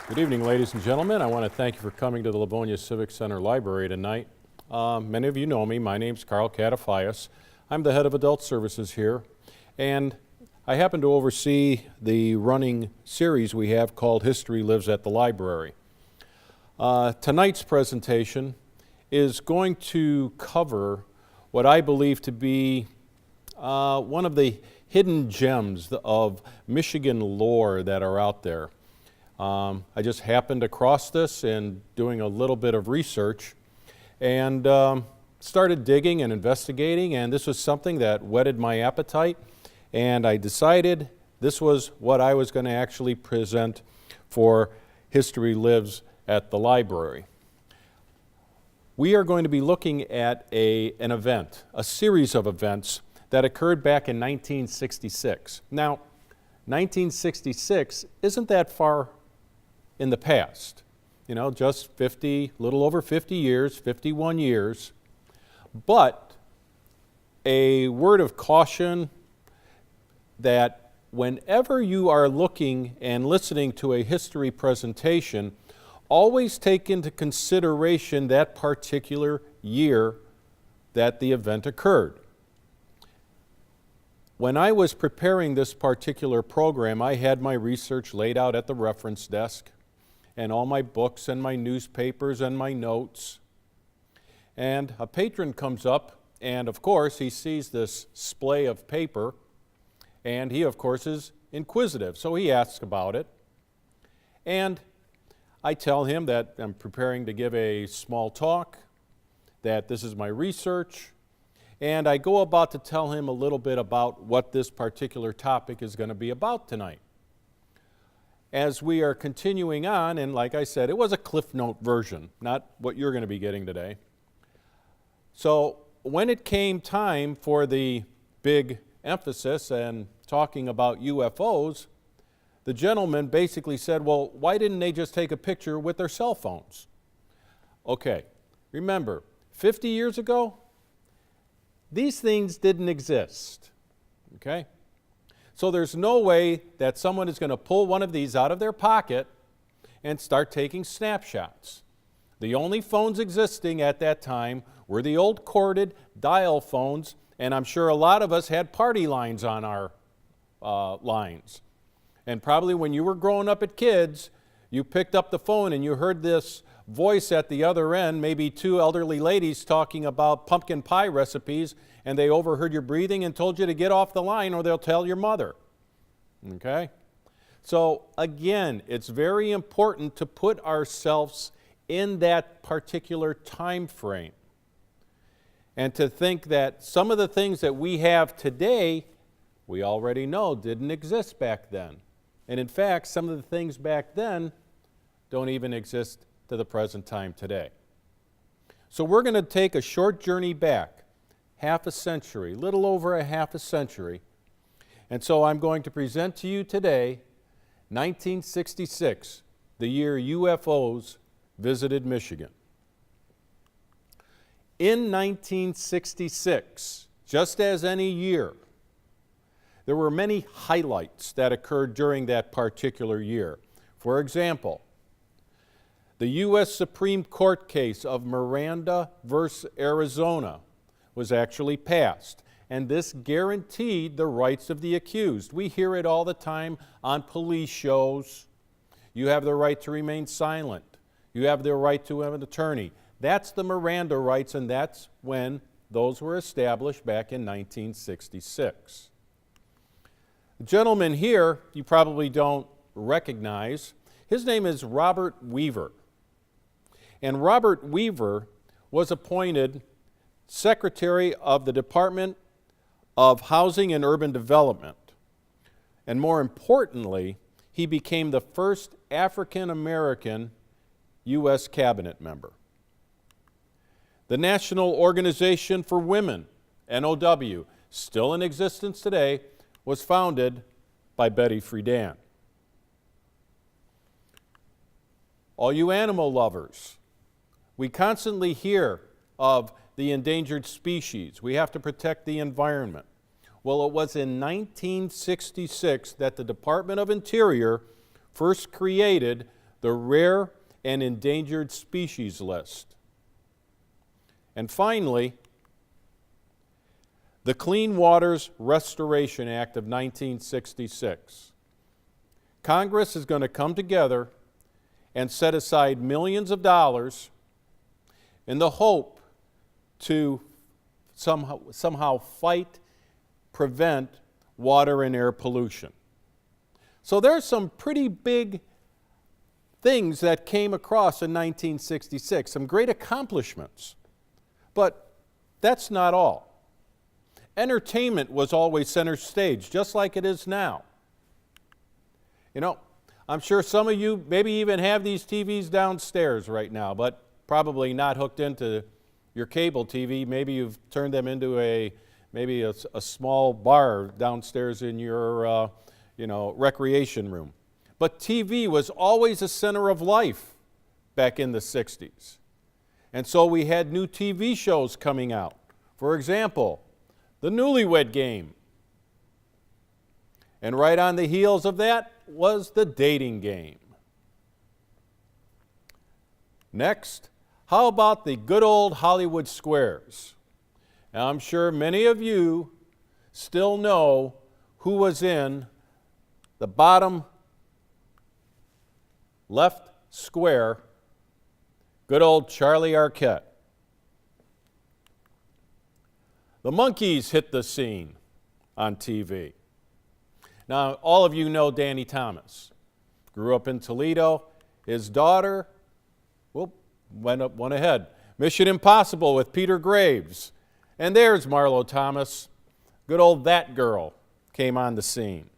Good evening, ladies and gentlemen. I want to thank you for coming to the Livonia Civic Center Library tonight. Many of you know me. My name's Carl Catafias. I'm the head of adult services here, and I happen to oversee the running series we have called History Lives at the Library. Tonight's presentation is going to cover what I believe to be one of the hidden gems of Michigan lore that are out there. I just happened across this in doing a little bit of research and started digging and investigating, and this was something that whetted my appetite, and I decided this was what I was going to actually present for History Lives at the Library. We are going to be looking at an event, a series of events that occurred back in 1966. Now, 1966 isn't that far in the past, just little over 50 years, 51 years. But a word of caution that whenever you are looking and listening to a history presentation, always take into consideration that particular year that the event occurred. When I was preparing this particular program, I had my research laid out at the reference desk, and all my books and my newspapers and my notes. And a patron comes up, and of course he sees this splay of paper, and he of course is inquisitive, so he asks about it. And I tell him that I'm preparing to give a small talk, that this is my research, and I go about to tell him a little bit about what this particular topic is going to be about tonight. As we are continuing on, and like I said, it was a Cliff Note version, not what you're going to be getting today. So when it came time for the big emphasis and talking about UFOs, the gentleman basically said, well, why didn't they just take a picture with their cell phones? Okay, remember, 50 years ago, these things didn't exist, okay? So there's no way that someone is going to pull one of these out of their pocket and start taking snapshots. The only phones existing at that time were the old corded dial phones, and I'm sure a lot of us had party lines on our lines. And probably when you were growing up as kids, you picked up the phone and you heard this voice at the other end, maybe two elderly ladies talking about pumpkin pie recipes, and they overheard your breathing and told you to get off the line or they'll tell your mother. Okay? So again, it's very important to put ourselves in that particular time frame and to think that some of the things that we have today, we already know didn't exist back then. And in fact, some of the things back then don't even exist to the present time today. So we're going to take a short journey back, half a century, little over a half a century. And so I'm going to present to you today 1966, the year UFOs visited Michigan. In 1966, just as any year, there were many highlights that occurred during that particular year. For example, the U.S. Supreme Court case of Miranda versus Arizona was actually passed, and this guaranteed the rights of the accused. We hear it all the time on police shows. You have the right to remain silent. You have the right to have an attorney. That's the Miranda rights, and that's when those were established back in 1966. The gentleman here, you probably don't recognize. His name is Robert Weaver. And Robert Weaver was appointed Secretary of the Department of Housing and Urban Development. And more importantly, he became the first African-American U.S. cabinet member. The National Organization for Women, NOW, still in existence today, was founded by Betty Friedan. All you animal lovers, we constantly hear of the endangered species. We have to protect the environment. Well, it was in 1966 that the Department of Interior first created the rare and endangered species list. And finally, the Clean Waters Restoration Act of 1966. Congress is going to come together and set aside millions of dollars in the hope to somehow fight, prevent water and air pollution. So there's some pretty big things that came across in 1966, some great accomplishments. But that's not all. Entertainment was always center stage, just like it is now. You know, I'm sure some of you maybe even have these TVs downstairs right now, but probably not hooked into your cable TV. Maybe you've turned them into a small bar downstairs in your recreation room. But TV was always a center of life back in the 60s. And so we had new TV shows coming out. For example, the Newlywed Game. And right on the heels of that was the Dating Game. Next, how about the good old Hollywood Squares? Now, I'm sure many of you still know who was in the bottom left square, good old Charlie Arquette. The Monkees hit the scene on TV. Now, all of you know Danny Thomas. Grew up in Toledo. His daughter, went ahead. Mission Impossible with Peter Graves. And there's Marlo Thomas. Good old That Girl came on the scene.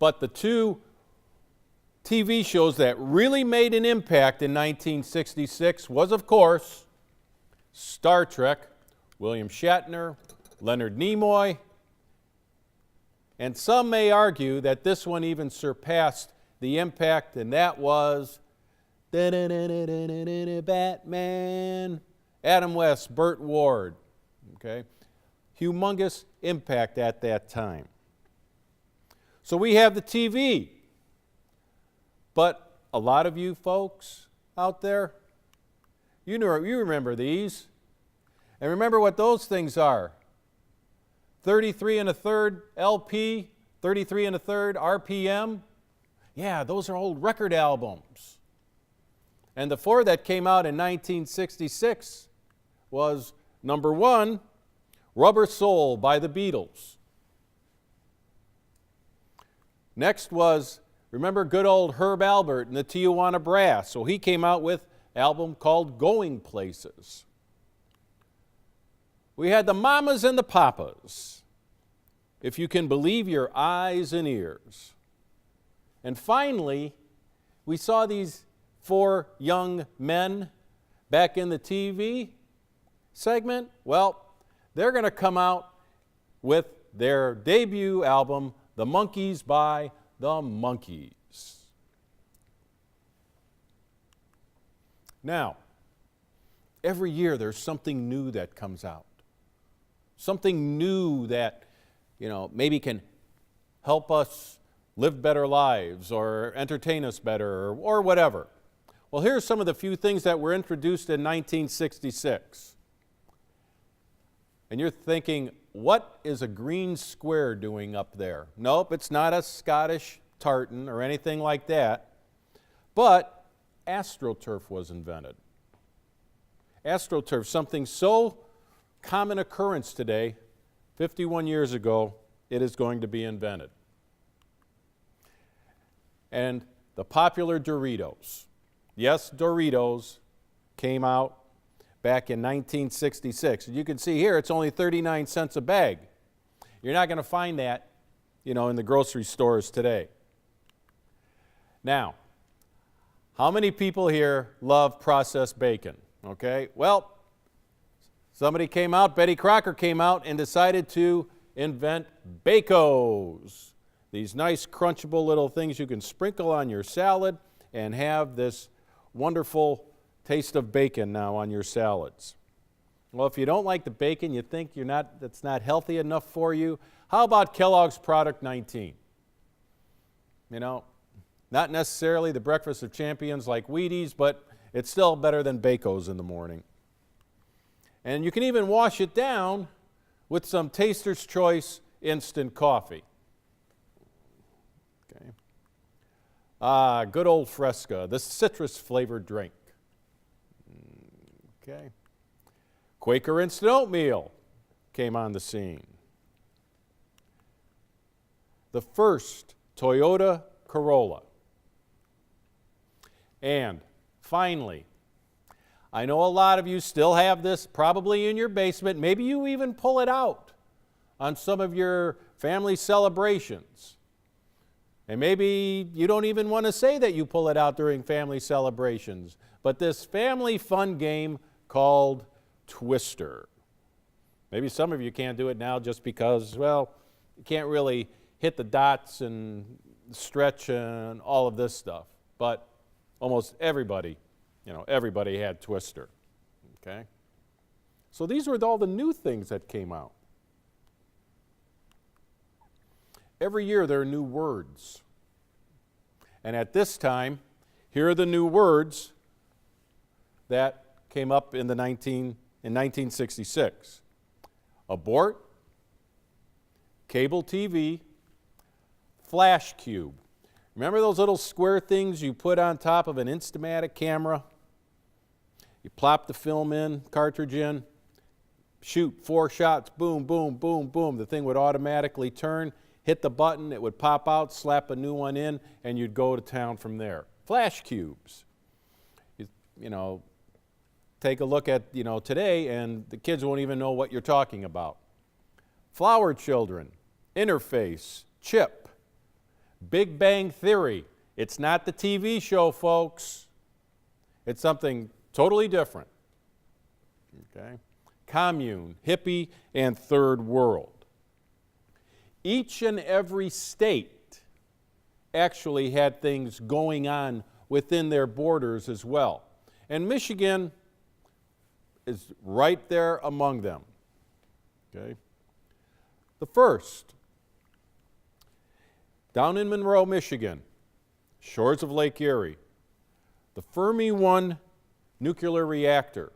But the two TV shows that really made an impact in 1966 was, of course, Star Trek, William Shatner, Leonard Nimoy, and some may argue that this one even surpassed the impact, and that was Batman, Adam West, Burt Ward. Okay? Humongous impact at that time. So we have the TV. But a lot of you folks out there, you remember these. And remember what those things are. 33 1/3 LP, 33 1/3 RPM. Yeah, those are old record albums. And the four that came out in 1966 was number 1, Rubber Soul by the Beatles. Next was, remember good old Herb Alpert and the Tijuana Brass. So he came out with an album called Going Places. We had the Mamas and the Papas, if you can believe your eyes and ears. And finally, we saw these 4 young men back in the TV segment. Well, they're going to come out with their debut album, The Monkees by the Monkees. Now, every year there's something new that comes out. Something new that, maybe can help us live better lives or entertain us better or whatever. Well, here's some of the few things that were introduced in 1966. And you're thinking, what is a green square doing up there? Nope, it's not a Scottish tartan or anything like that. But AstroTurf was invented. AstroTurf, something so common occurrence today, 51 years ago, it is going to be invented. And the popular Doritos. Yes, Doritos came out back in 1966. And you can see here, it's only 39 cents a bag. You're not going to find that, in the grocery stores today. Now, how many people here love processed bacon? Okay, well, somebody came out, Betty Crocker came out and decided to invent Bacos. These nice crunchable little things you can sprinkle on your salad and have this wonderful taste of bacon now on your salads. Well, if you don't like the bacon, you think that's not healthy enough for you, how about Kellogg's Product 19? Not necessarily the breakfast of champions like Wheaties, but it's still better than Baco's in the morning. And you can even wash it down with some Taster's Choice instant coffee. Okay. Good old Fresca, the citrus-flavored drink. Okay. Quaker Instant Oatmeal came on the scene. The first Toyota Corolla. And finally, I know a lot of you still have this probably in your basement. Maybe you even pull it out on some of your family celebrations. And maybe you don't even want to say that you pull it out during family celebrations. But this family fun game called Twister. Maybe some of you can't do it now just because, well, you can't really hit the dots and stretch and all of this stuff. But almost everybody, everybody had Twister. Okay? So these were all the new things that came out. Every year there are new words. And at this time, here are the new words that came up in 1966. Abort, cable TV, flash cube. Remember those little square things you put on top of an Instamatic camera? You plop the film cartridge in, shoot 4 shots, boom, boom, boom, boom. The thing would automatically turn, hit the button, it would pop out, slap a new one in, and you'd go to town from there. Flash cubes. Take a look at, today, and the kids won't even know what you're talking about. Flower Children, Interface, Chip, Big Bang Theory. It's not the TV show, folks. It's something totally different. Okay? Commune, hippie, and third world. Each and every state actually had things going on within their borders as well. And Michigan is right there among them. Okay? The first, down in Monroe, Michigan, shores of Lake Erie, the Fermi 1 nuclear reactor.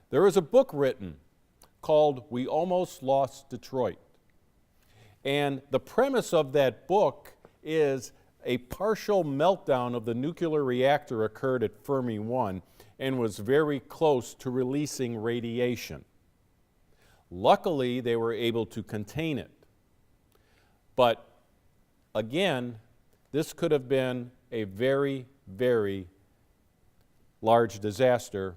There was a book written called We Almost Lost Detroit. And the premise of that book is a partial meltdown of the nuclear reactor occurred at Fermi 1 and was very close to releasing radiation. Luckily, they were able to contain it. But again, this could have been a very, very large disaster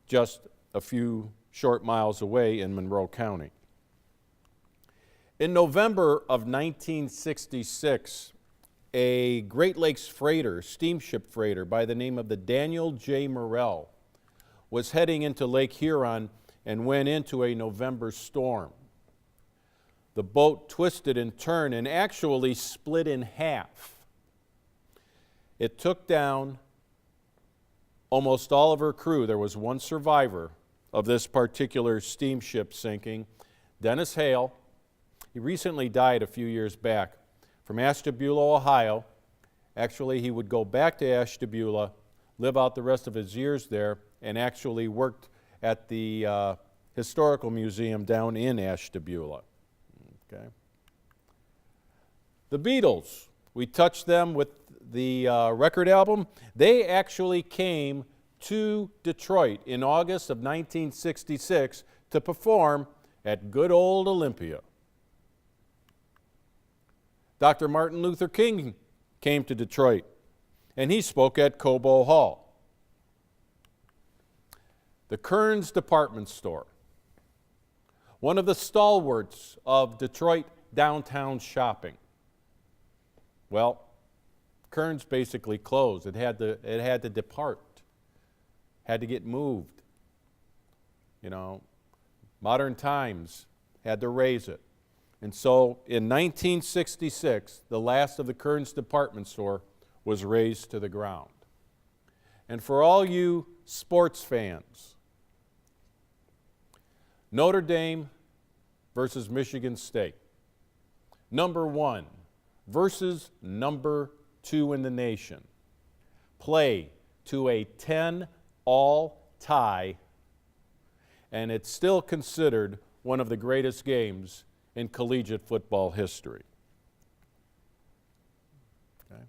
just a few short miles away in Monroe County. In November of 1966, a Great Lakes freighter, steamship freighter by the name of the Daniel J. Morrell was heading into Lake Huron and went into a November storm. The boat twisted and turned and actually split in half. It took down almost all of her crew. There was one survivor of this particular steamship sinking, Dennis Hale. He recently died a few years back from Ashtabula, Ohio. Actually, he would go back to Ashtabula, live out the rest of his years there, and actually worked at the Historical Museum down in Ashtabula. Okay. The Beatles, we touched them with the record album. They actually came to Detroit in August of 1966 to perform at good old Olympia. Dr. Martin Luther King came to Detroit, and he spoke at Cobo Hall. The Kern's Department Store, one of the stalwarts of Detroit downtown shopping. Well, Kern's basically closed. It had to depart, had to get moved. Modern times had to raise it. And so in 1966, the last of the Kern's Department Store was razed to the ground. And for all you sports fans, Notre Dame versus Michigan State. Number 1, versus number 2 in the nation, play to a 10-all tie, and it's still considered one of the greatest games in collegiate football history. Okay.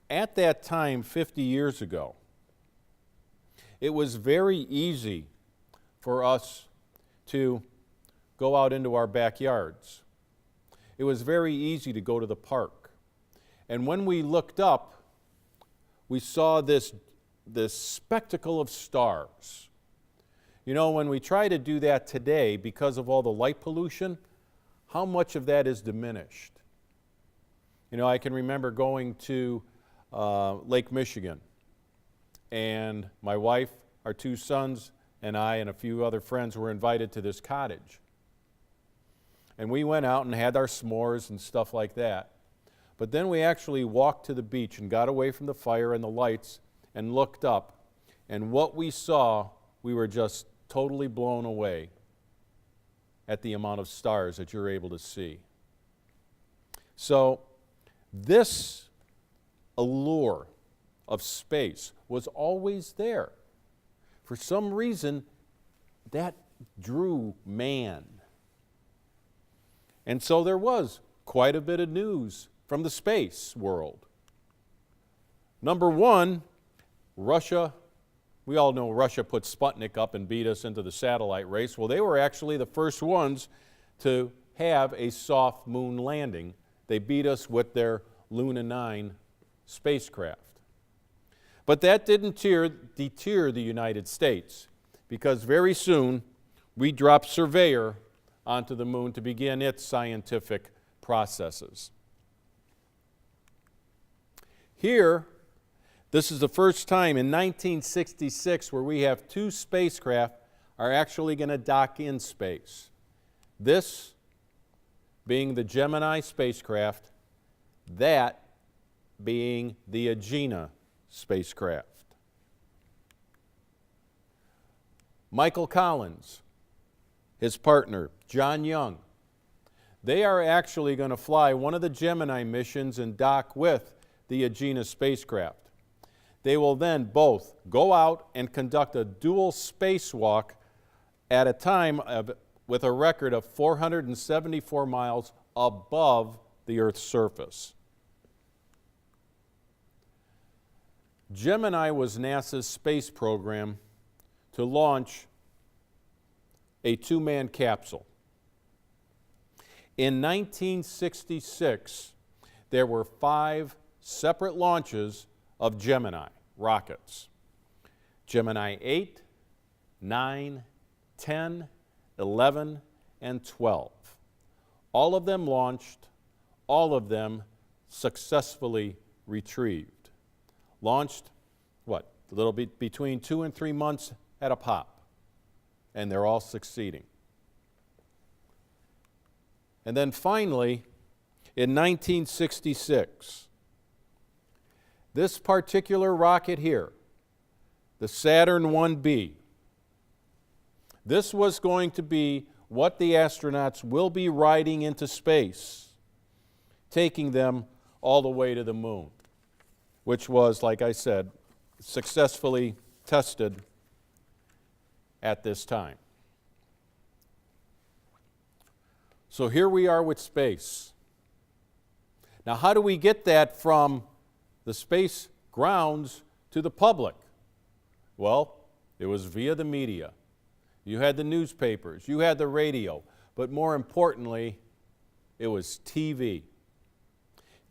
At that time, 50 years ago, it was very easy for us to go out into our backyards. It was very easy to go to the park. And when we looked up, we saw this spectacle of stars. You know, when we try to do that today, because of all the light pollution, how much of that is diminished? You know, I can remember going to Lake Michigan, and my wife, our 2 sons, and I and a few other friends were invited to this cottage. And we went out and had our s'mores and stuff like that. But then we actually walked to the beach and got away from the fire and the lights and looked up. And what we saw, we were just totally blown away at the amount of stars that you're able to see. So this allure of space was always there. For some reason, that drew man. And so there was quite a bit of news from the space world. Number 1, Russia. We all know Russia put Sputnik up and beat us into the satellite race. Well, they were actually the first ones to have a soft moon landing. They beat us with their Luna 9 spacecraft. But that didn't deter the United States, because very soon we dropped Surveyor onto the moon to begin its scientific processes. Here, this is the first time in 1966 where we have 2 spacecraft are actually going to dock in space. This being the Gemini spacecraft, that being the Agena spacecraft. Michael Collins, his partner, John Young, they are actually going to fly one of the Gemini missions and dock with the Agena spacecraft. They will then both go out and conduct a dual spacewalk at a time with a record of 474 miles above the Earth's surface. Gemini was NASA's space program to launch a 2-man capsule. In 1966, there were 5 separate launches of Gemini rockets. Gemini 8, 9, 10, 11, and 12. All of them launched, all of them successfully retrieved. Launched, a little bit between 2 and 3 months at a pop, and they're all succeeding. And then finally, in 1966, this particular rocket here, the Saturn 1B, this was going to be what the astronauts will be riding into space, taking them all the way to the moon, which was, like I said, successfully tested at this time. So here we are with space. Now, how do we get that from the space grounds to the public? Well, it was via the media. You had the newspapers, you had the radio, but more importantly, it was TV.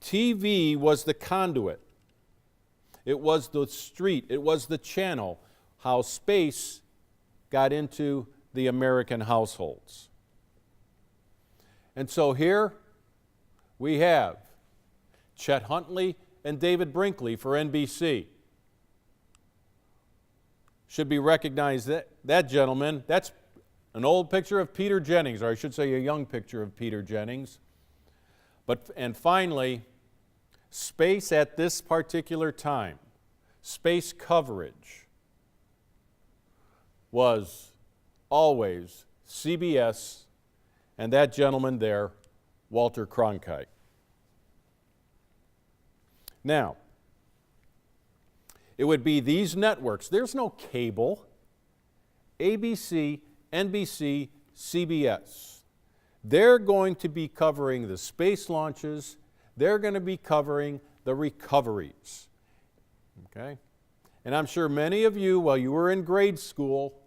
TV was the conduit. It was the street, it was the channel, how space got into the American households. And so here we have Chet Huntley and David Brinkley for NBC. Should be recognized, that gentleman, that's an old picture of Peter Jennings, or I should say a young picture of Peter Jennings. And finally, space at this particular time, space coverage was always CBS and that gentleman there, Walter Cronkite. Now, it would be these networks. There's no cable. ABC, NBC, CBS. They're going to be covering the space launches. They're going to be covering the recoveries. Okay? And I'm sure many of you, while you were in grade school,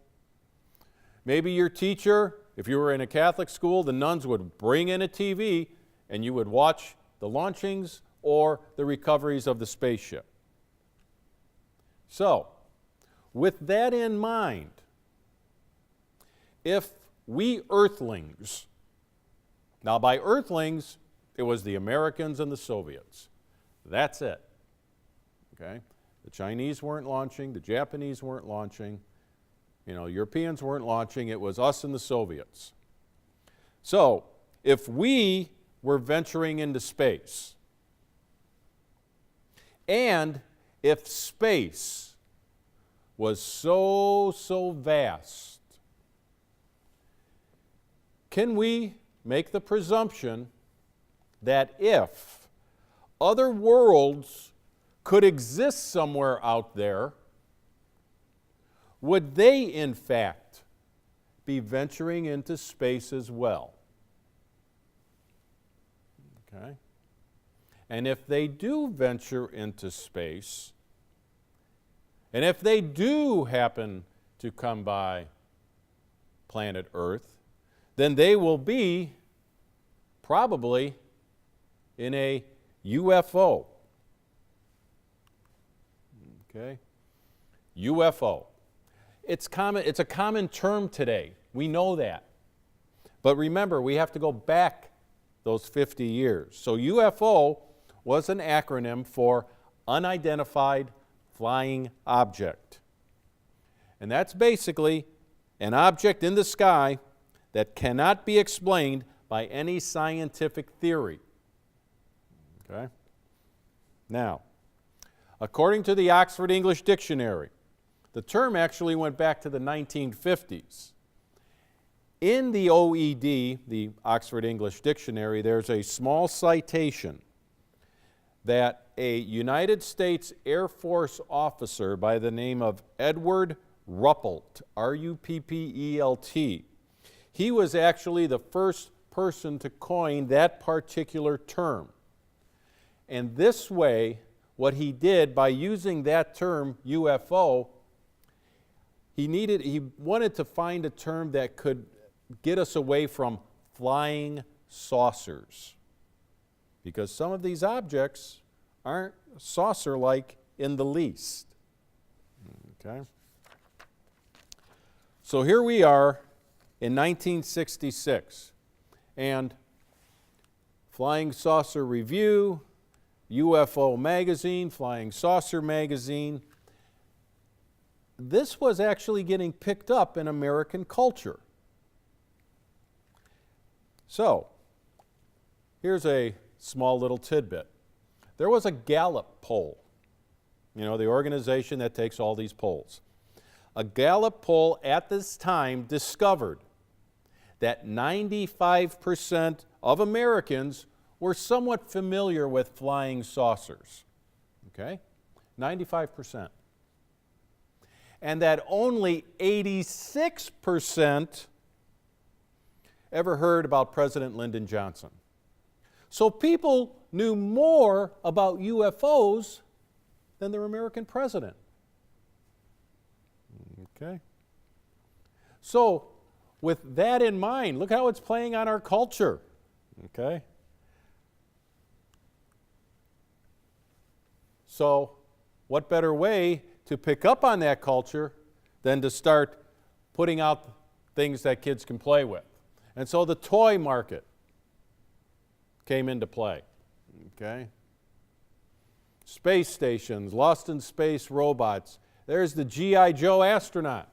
maybe your teacher, if you were in a Catholic school, the nuns would bring in a TV and you would watch the launchings or the recoveries of the spaceship. So, with that in mind, if we Earthlings, now by Earthlings, it was the Americans and the Soviets. That's it. Okay? The Chinese weren't launching, the Japanese weren't launching, Europeans weren't launching, it was us and the Soviets. So, if we were venturing into space, and if space was so vast, can we make the presumption that if other worlds could exist somewhere out there, would they in fact be venturing into space as well? Okay? And if they do venture into space, and if they do happen to come by planet Earth, then they will be probably in a UFO. Okay? UFO. It's a common term today. We know that. But remember, we have to go back those 50 years. So UFO was an acronym for Unidentified Flying Object. And that's basically an object in the sky that cannot be explained by any scientific theory. Okay? Now, according to the Oxford English Dictionary, the term actually went back to the 1950s. In the OED, the Oxford English Dictionary, there's a small citation that a United States Air Force officer by the name of Edward Ruppelt, R-U-P-P-E-L-T, he was actually the first person to coin that particular term. And this way, what he did by using that term, UFO, he wanted to find a term that could get us away from flying saucers. Because some of these objects aren't saucer-like in the least. Okay? So here we are in 1966, and Flying Saucer Review, UFO Magazine, Flying Saucer Magazine, this was actually getting picked up in American culture. So, here's a small little tidbit. There was a Gallup poll, the organization that takes all these polls. A Gallup poll at this time discovered that 95% of Americans were somewhat familiar with flying saucers. Okay? 95%. And that only 86% ever heard about President Lyndon Johnson. So people knew more about UFOs than their American president. Okay? So, with that in mind, look how it's playing on our culture. Okay? So, what better way to pick up on that culture than to start putting out things that kids can play with? And so the toy market came into play. Okay? Space stations, lost in space robots. There's the G.I. Joe astronaut.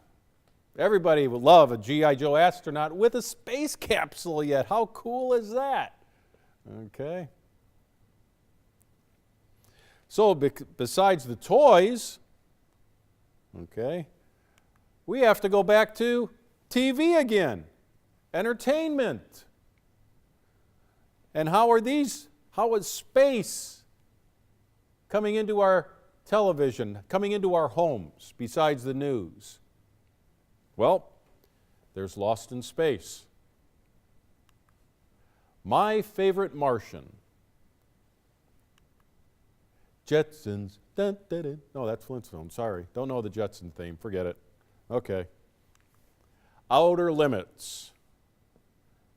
Everybody would love a G.I. Joe astronaut with a space capsule yet. How cool is that? Okay? So besides the toys, okay, we have to go back to TV again. Entertainment. And how is space coming into our television, coming into our homes, besides the news? Well, there's Lost in Space. My Favorite Martian. Jetsons. Dun, dun, dun. No, that's Flintstone. Sorry. Don't know the Jetson theme. Forget it. Okay. Outer Limits.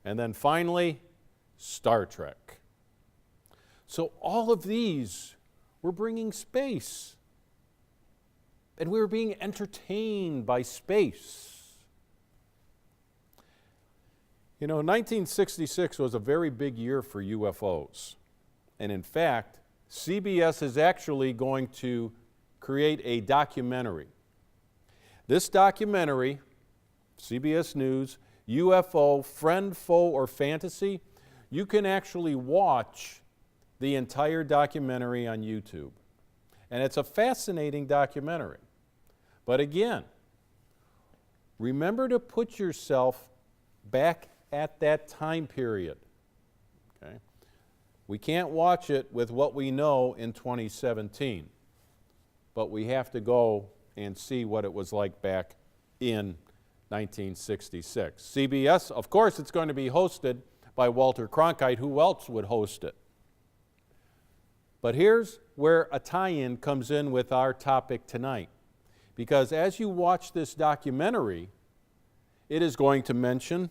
And then finally, Star Trek. So all of these were bringing space. And we were being entertained by space. You know, 1966 was a very big year for UFOs. And in fact, CBS is actually going to create a documentary. This documentary, CBS News, UFO, Friend, Foe, or Fantasy, you can actually watch the entire documentary on YouTube. And it's a fascinating documentary. But again, remember to put yourself back at that time period. Okay? We can't watch it with what we know in 2017, but we have to go and see what it was like back in 1966. CBS, of course, it's going to be hosted by Walter Cronkite. Who else would host it? But here's where a tie-in comes in with our topic tonight. Because as you watch this documentary, it is going to mention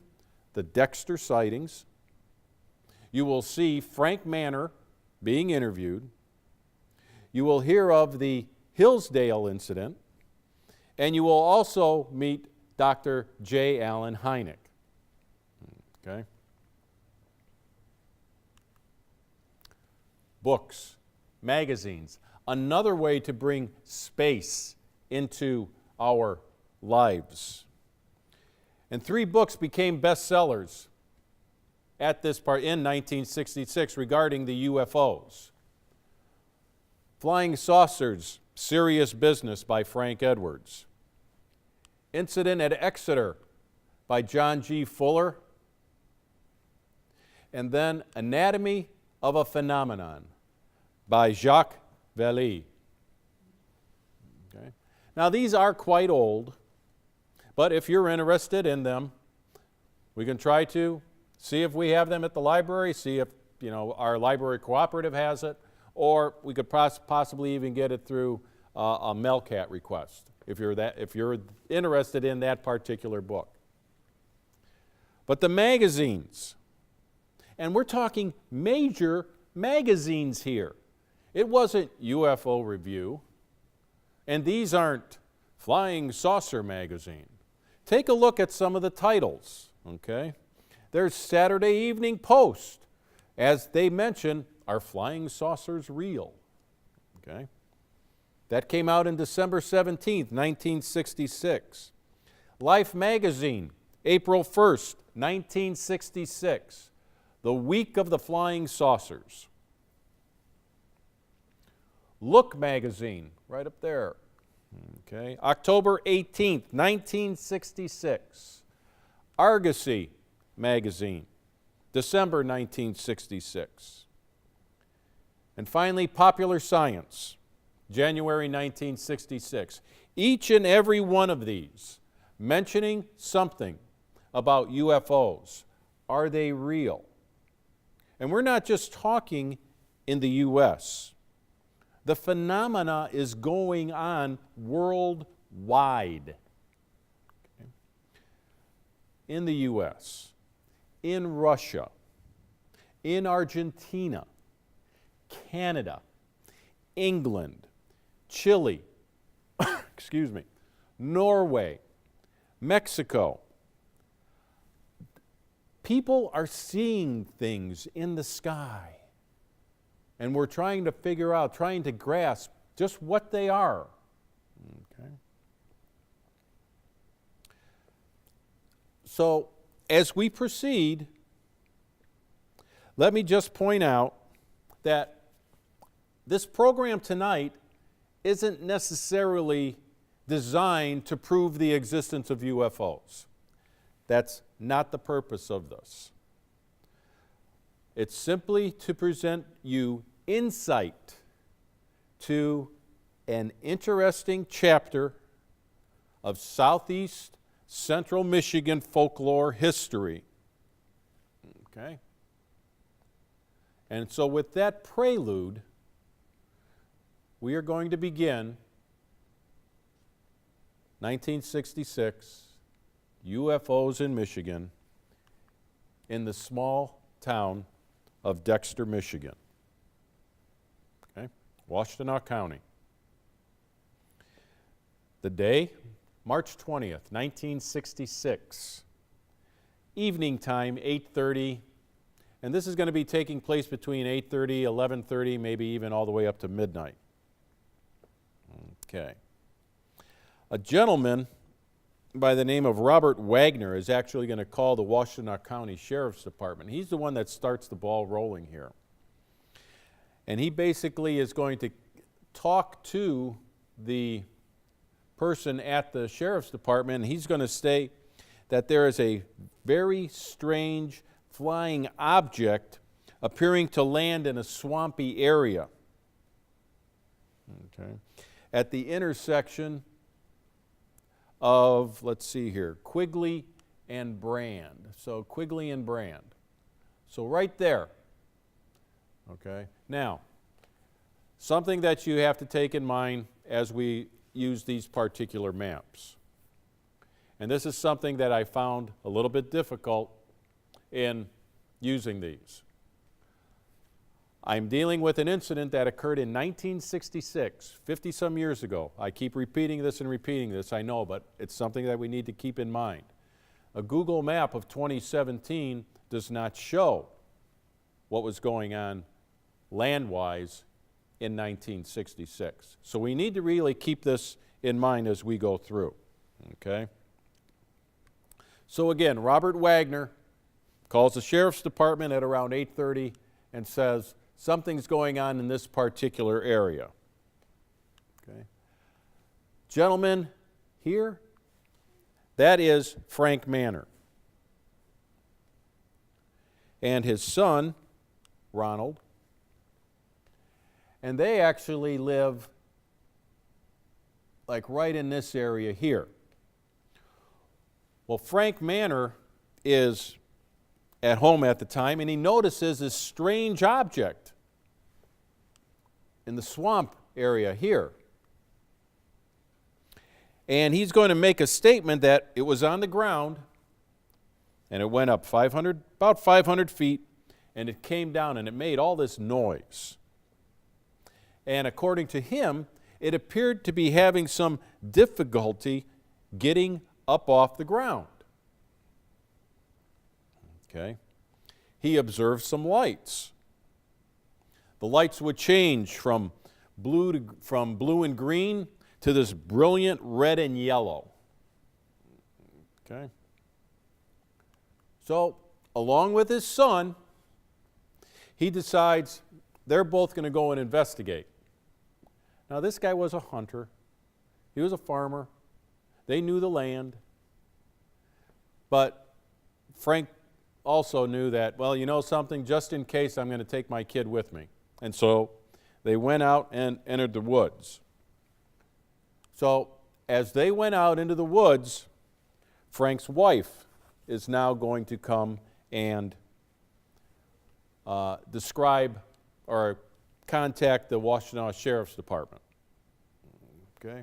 the Dexter sightings. You will see Frank Manor being interviewed. You will hear of the Hillsdale incident. And you will also meet Dr. J Allen Hynek. Okay? Books, magazines, another way to bring space into our lives. And 3 books became bestsellers at this part in 1966 regarding the UFOs. Flying Saucers, Serious Business by Frank Edwards. Incident at Exeter by John G. Fuller. And then Anatomy of a Phenomenon by Jacques Vallée. Okay. Now these are quite old, but if you're interested in them, we can try to see if we have them at the library, see if our library cooperative has it, or we could possibly even get it through a Melcat request if you're interested in that particular book. But the magazines, and we're talking major magazines here. It wasn't UFO Review, and these aren't Flying Saucer magazine. Take a look at some of the titles, okay? There's Saturday Evening Post. As they mention, are flying saucers real? Okay? That came out in December 17th, 1966. Life magazine, April 1st, 1966. The week of the flying saucers. Look magazine, right up there. Okay. October 18th, 1966. Argosy magazine, December 1966. And finally, Popular Science, January 1966. Each and every one of these mentioning something about UFOs. Are they real? And we're not just talking in the U.S. The phenomena is going on worldwide. Okay. In the U.S., in Russia, in Argentina, Canada, England, Chile, excuse me, Norway, Mexico. People are seeing things in the sky. And we're trying to figure out, trying to grasp just what they are. Okay. So, as we proceed, let me just point out that this program tonight isn't necessarily designed to prove the existence of UFOs. That's not the purpose of this. It's simply to present you insight to an interesting chapter of Southeast Central Michigan folklore history. Okay? And so with that prelude, we are going to begin 1966, UFOs in Michigan, in the small town of Dexter, Michigan. Okay? Washtenaw County. The day, March 20th, 1966. Evening time, 8:30. And this is going to be taking place between 8:30, 11:30, maybe even all the way up to midnight. Okay. A gentleman by the name of Robert Wagner is actually going to call the Washtenaw County Sheriff's Department. He's the one that starts the ball rolling here. And he basically is going to talk to the person at the Sheriff's Department, and he's going to state that there is a very strange flying object appearing to land in a swampy area. Okay. At the intersection of, let's see here, Quigley and Brand. So Quigley and Brand. So right there. Okay. Now, something that you have to take in mind as we use these particular maps. And this is something that I found a little bit difficult in using these. I'm dealing with an incident that occurred in 1966, 50-some years ago. I keep repeating this and repeating this, I know, but it's something that we need to keep in mind. A Google map of 2017 does not show what was going on land-wise in 1966. So we need to really keep this in mind as we go through, okay? So again, Robert Wagner calls the Sheriff's Department at around 8:30 and says, something's going on in this particular area. Okay. Gentlemen here, that is Frank Manor. And his son, Ronald. And they actually live like right in this area here. Well, Frank Manor is at home at the time, and he notices this strange object in the swamp area here. And he's going to make a statement that it was on the ground, and it went up about 500 feet, and it came down, and it made all this noise. And according to him, it appeared to be having some difficulty getting up off the ground. Okay. He observed some lights. The lights would change from blue and green to this brilliant red and yellow. Okay. So, along with his son, he decides they're both going to go and investigate. Now, this guy was a hunter. He was a farmer. They knew the land. But Frank also knew that, well, you know something, just in case I'm going to take my kid with me. And so they went out and entered the woods. So as they went out into the woods, Frank's wife is now going to come and describe or contact the Washtenaw Sheriff's Department. Okay.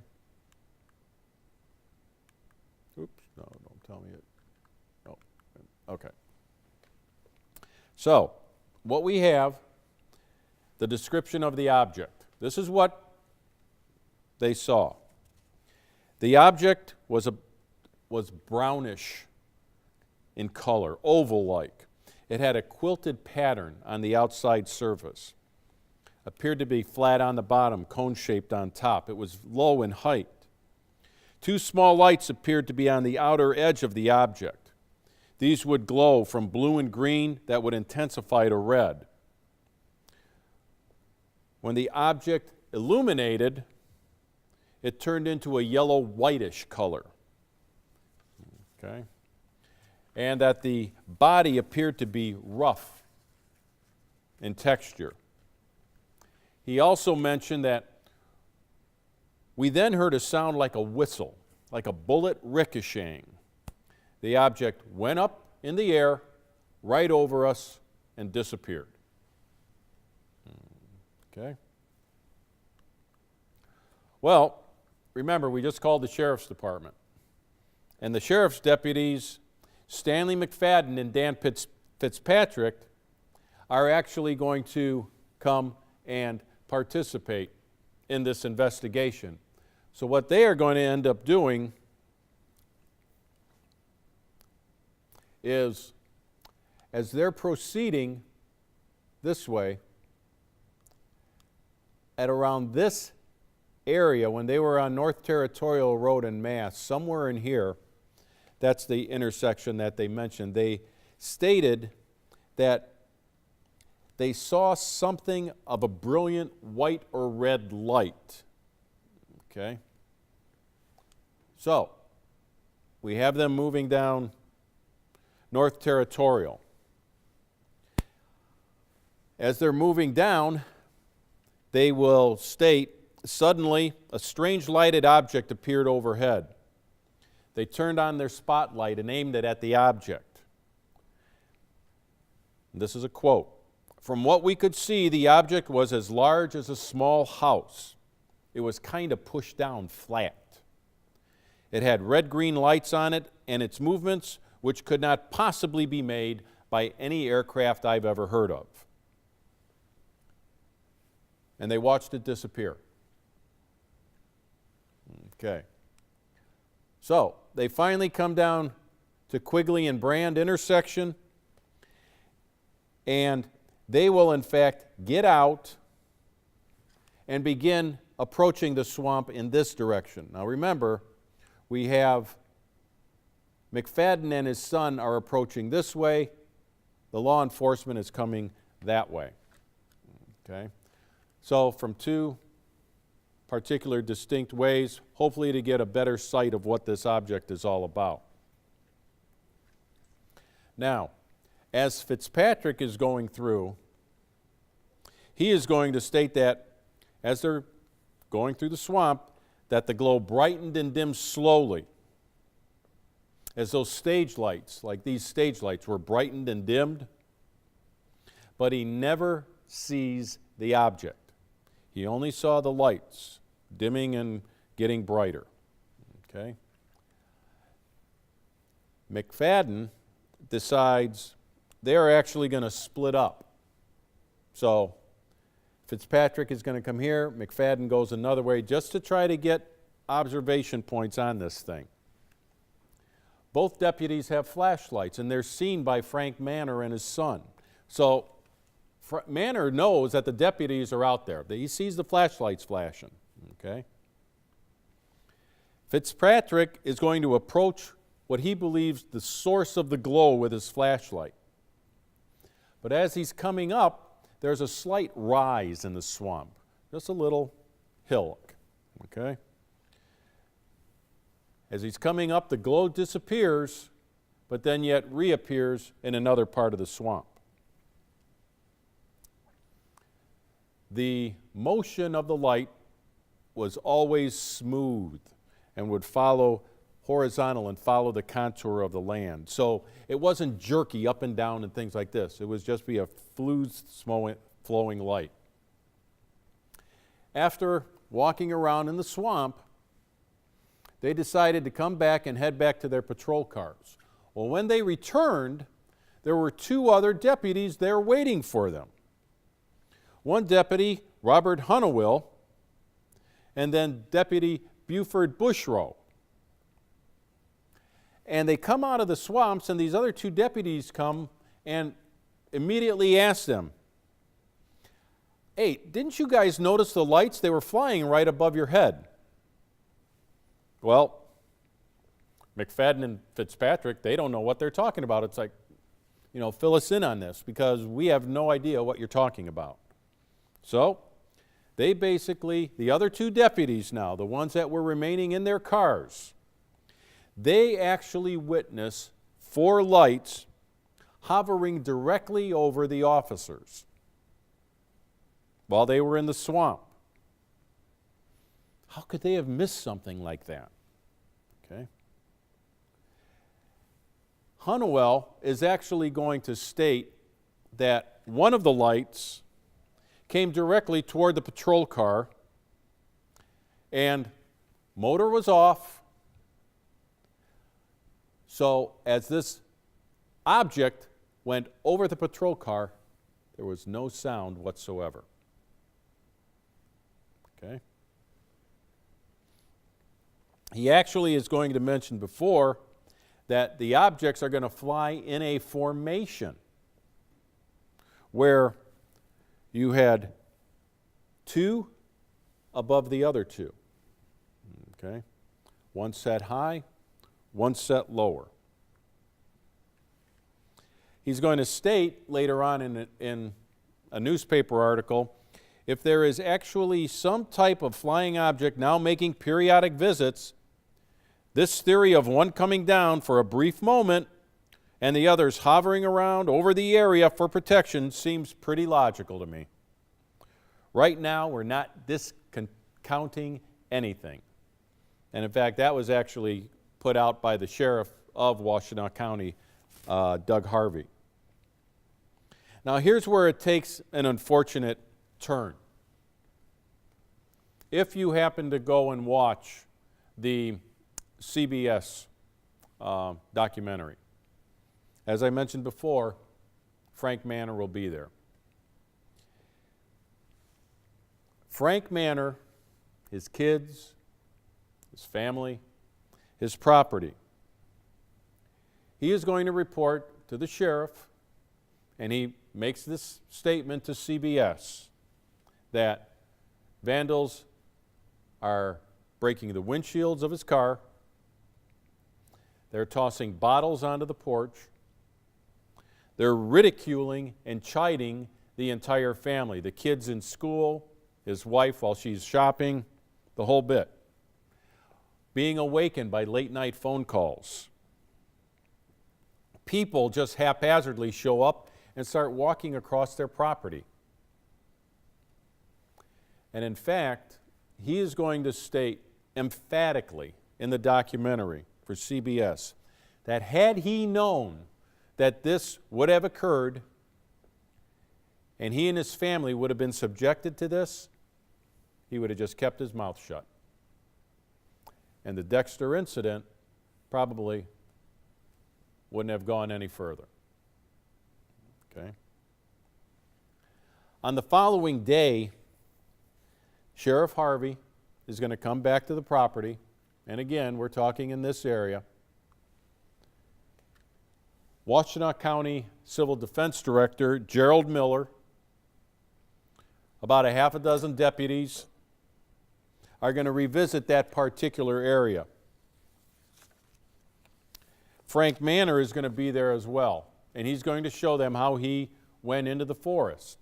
Oops, no, don't tell me it. No, okay. So, what we have, the description of the object. This is what they saw. The object was brownish in color, oval-like. It had a quilted pattern on the outside surface. Appeared to be flat on the bottom, cone-shaped on top. It was low in height. Two small lights appeared to be on the outer edge of the object. These would glow from blue and green that would intensify to red. When the object illuminated, it turned into a yellow-whitish color. Okay? And that the body appeared to be rough in texture. He also mentioned that we then heard a sound like a whistle, like a bullet ricocheting. The object went up in the air, right over us, and disappeared. Okay? Well, remember, we just called the sheriff's department. And the sheriff's deputies, Stanley McFadden and Dan Fitzpatrick, are actually going to come and participate in this investigation. So what they are going to end up doing is, as they're proceeding this way, at around this area, when they were on North Territorial Road in Mass, somewhere in here, that's the intersection that they mentioned, they stated that they saw something of a brilliant white or red light. Okay? So, we have them moving down North Territorial. As they're moving down, they will state, suddenly a strange lighted object appeared overhead. They turned on their spotlight and aimed it at the object. This is a quote. From what we could see, the object was as large as a small house. It was kind of pushed down flat. It had red-green lights on it, and its movements, which could not possibly be made by any aircraft I've ever heard of. And they watched it disappear. Okay. So, they finally come down to Quigley and Brand intersection, and they will, in fact, get out and begin approaching the swamp in this direction. Now, remember, we have McFadden and his son are approaching this way. The law enforcement is coming that way. Okay? So, from two particular distinct ways, hopefully to get a better sight of what this object is all about. Now, as Fitzpatrick is going through, he is going to state that as they're going through the swamp, that the glow brightened and dimmed slowly, as those stage lights, like these stage lights, were brightened and dimmed, but he never sees the object. He only saw the lights dimming and getting brighter. Okay? McFadden decides they're actually going to split up. So Fitzpatrick is going to come here, McFadden goes another way, just to try to get observation points on this thing. Both deputies have flashlights, and they're seen by Frank Manor and his son. So Manor knows that the deputies are out there. He sees the flashlights flashing. Okay? Fitzpatrick is going to approach what he believes the source of the glow with his flashlight. But as he's coming up, there's a slight rise in the swamp, just a little hillock. Okay? As he's coming up, the glow disappears, but then yet reappears in another part of the swamp. The motion of the light was always smooth and would follow horizontal and follow the contour of the land. So it wasn't jerky up and down and things like this. It was just be a fluid flowing light. After walking around in the swamp, they decided to come back and head back to their patrol cars. Well, when they returned, there were two other deputies there waiting for them. One deputy, Robert Hunnewell, and then Deputy Buford Bushrow. And they come out of the swamps, and these other two deputies come and immediately ask them, "Hey, didn't you guys notice the lights? They were flying right above your head." Well, McFadden and Fitzpatrick, they don't know what they're talking about. It's like, fill us in on this, because we have no idea what you're talking about. So, they basically, the other two deputies now, the ones that were remaining in their cars, they actually witness 4 lights hovering directly over the officers. while they were in the swamp. How could they have missed something like that? Okay. Hunnewell is actually going to state that one of the lights came directly toward the patrol car, and motor was off. So as this object went over the patrol car, there was no sound whatsoever. Okay? He actually is going to mention before that the objects are going to fly in a formation where you had two above the other two. Okay? One set high, one set lower. He's going to state later on in a newspaper article, if there is actually some type of flying object now making periodic visits, this theory of one coming down for a brief moment and the others hovering around over the area for protection seems pretty logical to me. Right now, we're not discounting anything. And in fact, that was actually put out by the sheriff of Washtenaw County, Doug Harvey. Now, here's where it takes an unfortunate turn. If you happen to go and watch the CBS documentary, as I mentioned before, Frank Manor will be there. Frank Manor, his kids, his family, his property. He is going to report to the sheriff, and he makes this statement to CBS that vandals are breaking the windshields of his car, they're tossing bottles onto the porch, they're ridiculing and chiding the entire family, the kids in school, his wife while she's shopping, the whole bit. Being awakened by late night phone calls. People just haphazardly show up and start walking across their property. And in fact, he is going to state emphatically in the documentary for CBS that had he known that this would have occurred and he and his family would have been subjected to this, he would have just kept his mouth shut. And the Dexter incident probably wouldn't have gone any further. Okay. On the following day, Sheriff Harvey is going to come back to the property, and again, we're talking in this area. Washtenaw County Civil Defense Director Gerald Miller, about a half a dozen deputies, are going to revisit that particular area. Frank Manor is going to be there as well, and he's going to show them how he went into the forest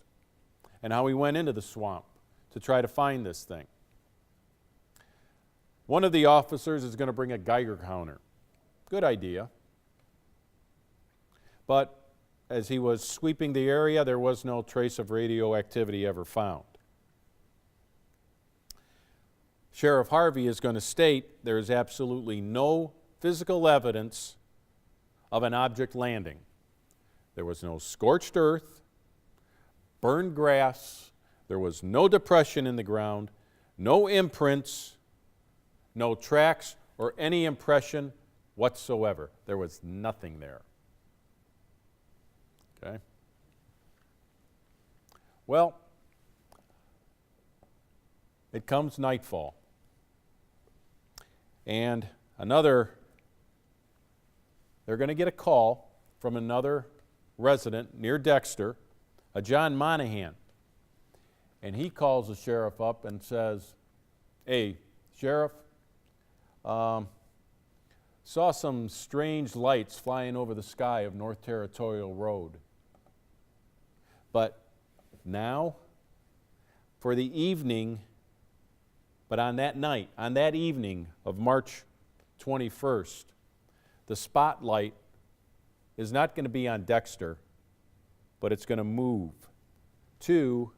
and how he went into the swamp to try to find this thing. One of the officers is going to bring a Geiger counter. Good idea. But as he was sweeping the area, there was no trace of radioactivity ever found. Sheriff Harvey is going to state there is absolutely no physical evidence of an object landing. There was no scorched earth, burned grass, there was no depression in the ground, no imprints, no tracks or any impression whatsoever. There was nothing there. Okay? Well, it comes nightfall. And they're going to get a call from another resident near Dexter, a John Monahan. And he calls the sheriff up and says, "Hey, Sheriff, saw some strange lights flying over the sky of North Territorial Road. But now, for the evening, but on that night, on that evening of March 21st, the spotlight is not going to be on Dexter, but it's going to move to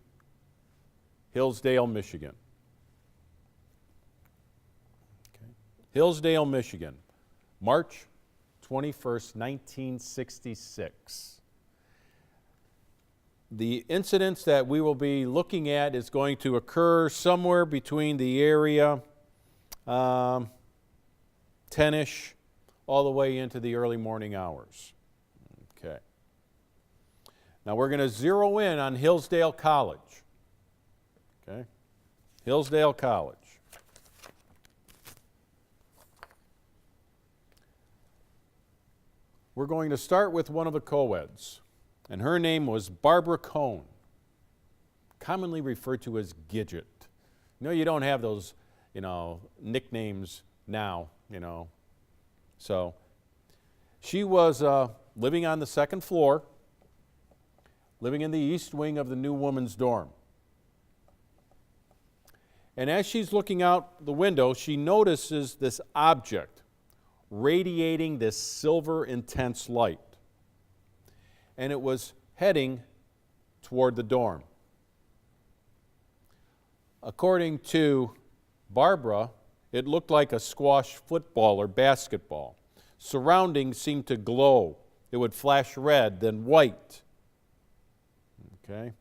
Hillsdale, Michigan. Okay. Hillsdale, Michigan, March 21st, 1966. The incidents that we will be looking at is going to occur somewhere between the area 10-ish all the way into the early morning hours. Okay. Now we're going to zero in on Hillsdale College. Okay. Hillsdale College. We're going to start with one of the co-eds, and her name was Barbara Cohn, commonly referred to as Gidget. You know, you don't have those, nicknames now, So she was living on the second floor, living in the east wing of the new woman's dorm. And as she's looking out the window, she notices this object radiating this silver intense light. And it was heading toward the dorm. According to Barbara, it looked like a squash football or basketball. Surroundings seemed to glow. It would flash red, then white. Okay.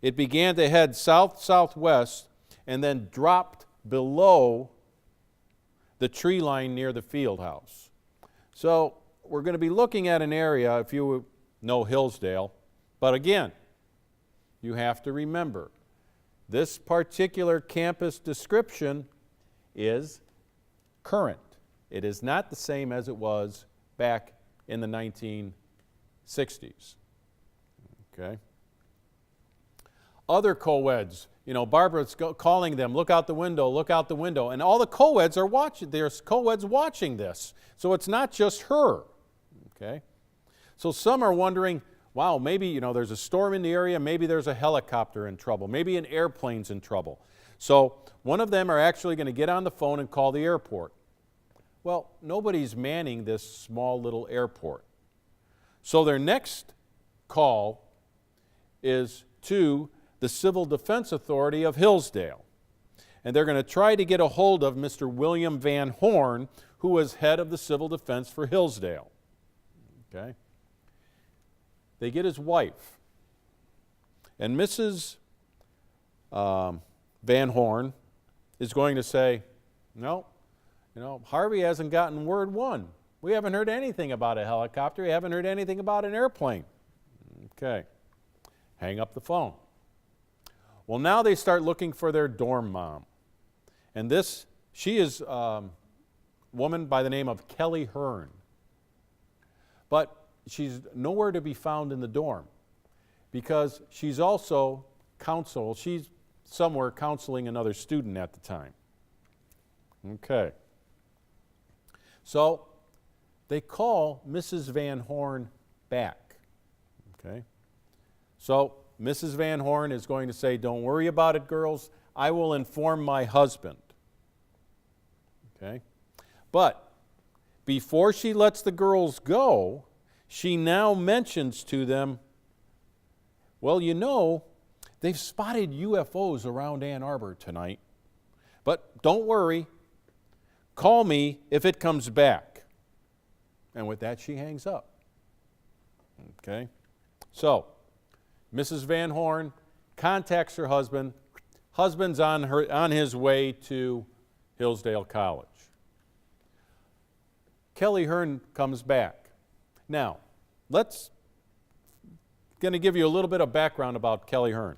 It began to head south-southwest and then dropped below the tree line near the field house. So we're going to be looking at an area, if you know Hillsdale, but again, you have to remember, this particular campus description is current. It is not the same as it was back in the 1960s. Okay. Other co-eds, Barbara's calling them, look out the window, and all the co-eds are watching, there's co-eds watching this. So it's not just her, okay? So some are wondering, wow, maybe, there's a storm in the area, maybe there's a helicopter in trouble, maybe an airplane's in trouble. So one of them are actually going to get on the phone and call the airport. Well, nobody's manning this small little airport. So their next call is to the Civil Defense Authority of Hillsdale. And they're going to try to get a hold of Mr. William Van Horn, who was head of the Civil Defense for Hillsdale. Okay? They get his wife. And Mrs. Van Horn is going to say, no, Harvey hasn't gotten word one. We haven't heard anything about a helicopter. We haven't heard anything about an airplane. Okay. Hang up the phone. Well, now they start looking for their dorm mom. And she is a woman by the name of Kelly Hearn. But she's nowhere to be found in the dorm because she's also she's somewhere counseling another student at the time. Okay. So they call Mrs. Van Horn back. Okay. So Mrs. Van Horn is going to say, don't worry about it, girls. I will inform my husband. Okay? But before she lets the girls go, she now mentions to them, well, they've spotted UFOs around Ann Arbor tonight. But don't worry. Call me if it comes back. And with that, she hangs up. Okay? So Mrs. Van Horn contacts her husband. Husband's on his way to Hillsdale College. Kelly Hearn comes back. Now, going to give you a little bit of background about Kelly Hearn.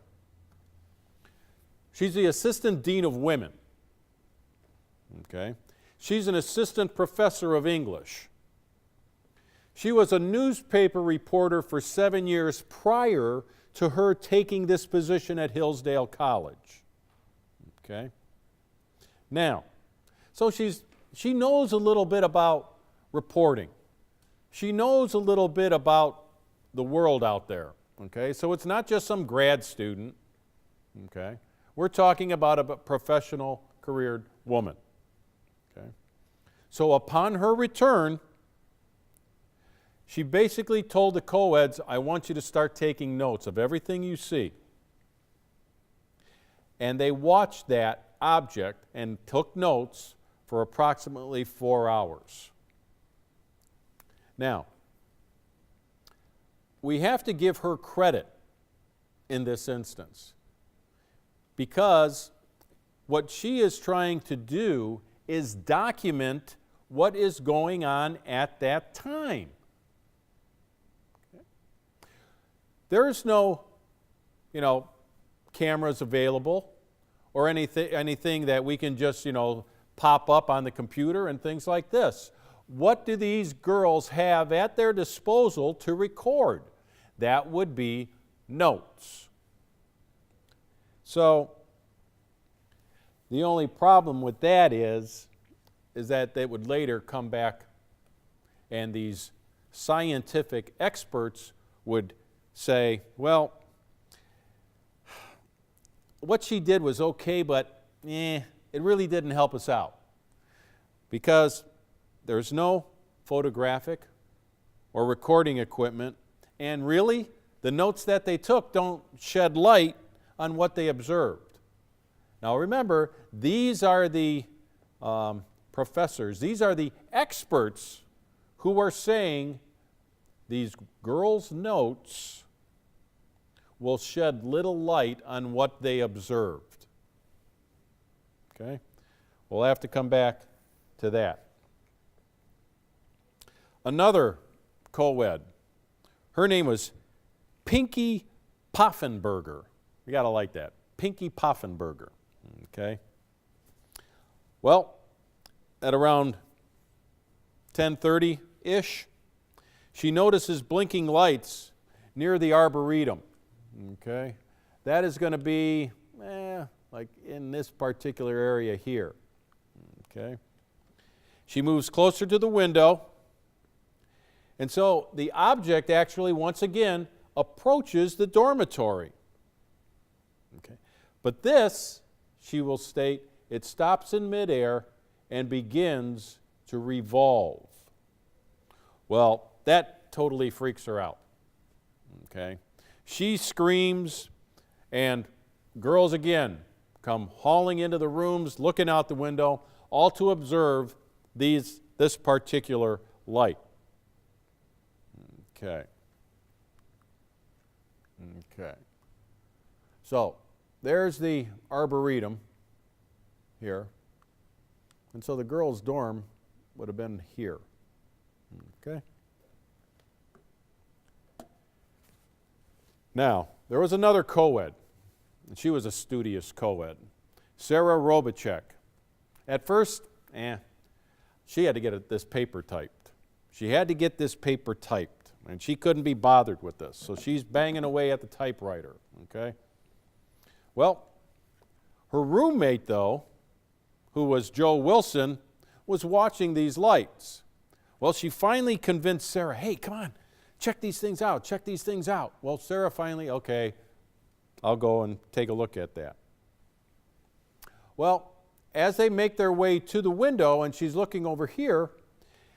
She's the assistant dean of women. Okay? She's an assistant professor of English. She was a newspaper reporter for 7 years prior to her taking this position at Hillsdale College. Okay? Now, so she knows a little bit about reporting. She knows a little bit about the world out there. Okay? So it's not just some grad student. Okay? We're talking about a professional, careered woman. Okay? So upon her return, she basically told the co-eds, I want you to start taking notes of everything you see. and they watched that object and took notes for approximately 4 hours. Now, we have to give her credit in this instance, because what she is trying to do is document what is going on at that time. Okay. There's no, cameras available or anything that we can just, pop up on the computer and things like this. What do these girls have at their disposal to record? That would be notes. So the only problem with that is that they would later come back and these scientific experts would say, well, what she did was okay, but it really didn't help us out, because there's no photographic or recording equipment, and really the notes that they took don't shed light on what they observed. Now remember, these are the professors, these are the experts who are saying these girls' notes will shed little light on what they observed. Okay? We'll have to come back to that. Another co-ed, her name was Pinky Poffenberger. You got to like that. Pinky Poffenberger. Okay? Well, at around 10:30-ish, she notices blinking lights near the Arboretum. Okay? That is going to be, like in this particular area here. Okay? She moves closer to the window, and so the object actually, once again, approaches the dormitory. Okay? But this, she will state, it stops in midair and begins to revolve. Well, that totally freaks her out. Okay? She screams, and girls again come hauling into the rooms, looking out the window, all to observe this particular light. Okay. So there's the Arboretum here. And so the girls' dorm would have been here. Okay. Now, there was another co-ed, and she was a studious co-ed, Sarah Robichek. At first, she had to get this paper typed. She had to get this paper typed, and she couldn't be bothered with this, so she's banging away at the typewriter, okay? Well, her roommate, though, who was Joe Wilson, was watching these lights. Well, she finally convinced Sarah, hey, come on, check these things out, check these things out. Well, Sarah finally, okay, I'll go and take a look at that. Well, as they make their way to the window and she's looking over here,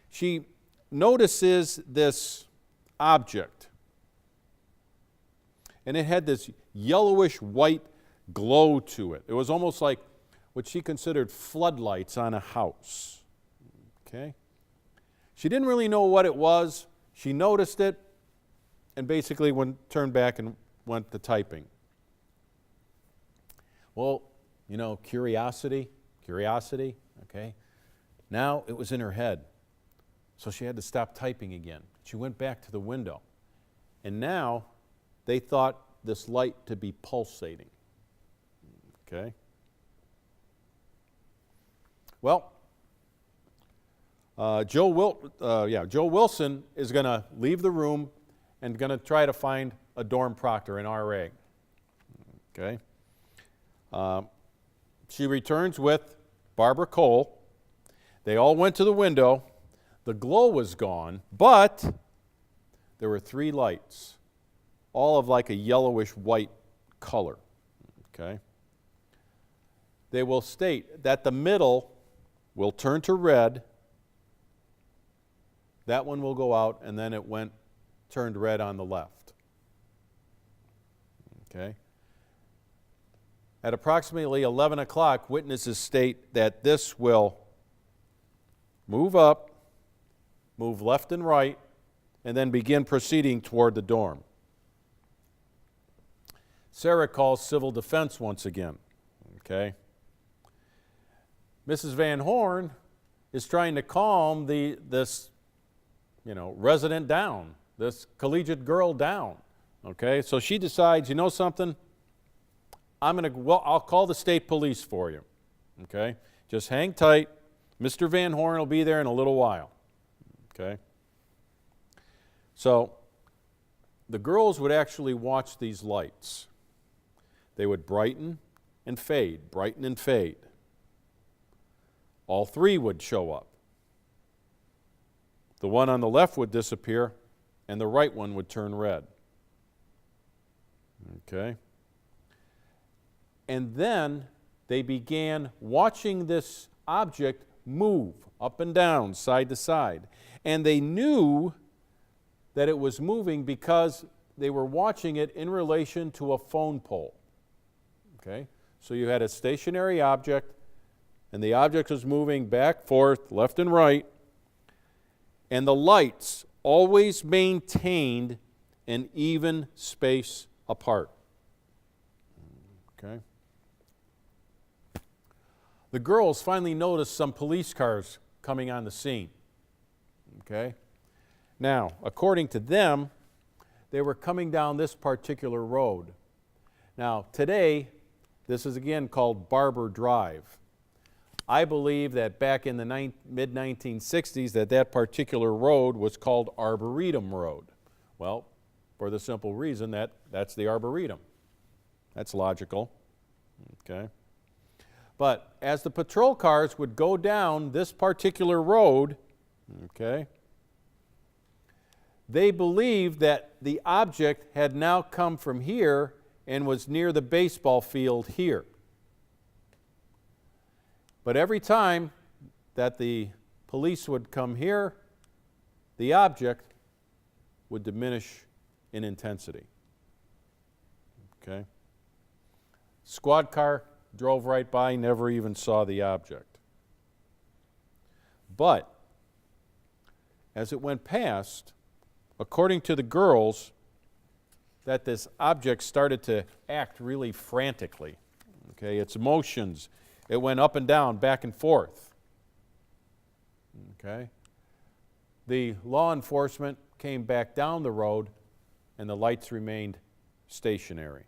she notices this object. And it had this yellowish white glow to it. It was almost like what she considered floodlights on a house. Okay? She didn't really know what it was. She noticed it and basically turned back and went to typing. Well, curiosity, okay? Now it was in her head. So she had to stop typing again. She went back to the window. And now they thought this light to be pulsating. Okay? Well, Joe Wilson is going to leave the room and going to try to find a dorm proctor, an RA. Okay? She returns with Barbara Cole. They all went to the window. The glow was gone, but there were 3 lights, all of like a yellowish white color. Okay? They will state that the middle will turn to red. That one will go out, and then it turned red on the left. Okay? At approximately 11 o'clock, witnesses state that this will move up, move left and right, and then begin proceeding toward the dorm. Sarah calls civil defense once again. Okay. Mrs. Van Horn is trying to calm this resident down, this collegiate girl down. Okay, so she decides, you know something? I'll call the state police for you. Okay, just hang tight. Mr. Van Horn will be there in a little while. Okay. So the girls would actually watch these lights. They would brighten and fade, brighten and fade. All three would show up. The one on the left would disappear, and the right one would turn red. Okay? And then they began watching this object move up and down, side to side. And they knew that it was moving because they were watching it in relation to a phone pole. Okay? So you had a stationary object, and the object was moving back, forth, left and right, and the lights always maintained an even space apart. Okay? The girls finally noticed some police cars coming on the scene. Okay? Now, according to them, they were coming down this particular road. Now, today, this is again called Barber Drive. I believe that back in the mid-1960s that particular road was called Arboretum Road. Well, for the simple reason that that's the Arboretum. That's logical. Okay. But as the patrol cars would go down this particular road, okay, they believed that the object had now come from here and was near the baseball field here. But every time that the police would come here, the object would diminish in intensity. Okay? Squad car drove right by, never even saw the object. But as it went past, according to the girls, that this object started to act really frantically. Okay, its motions, it went up and down, back and forth. Okay. The law enforcement came back down the road and the lights remained stationary.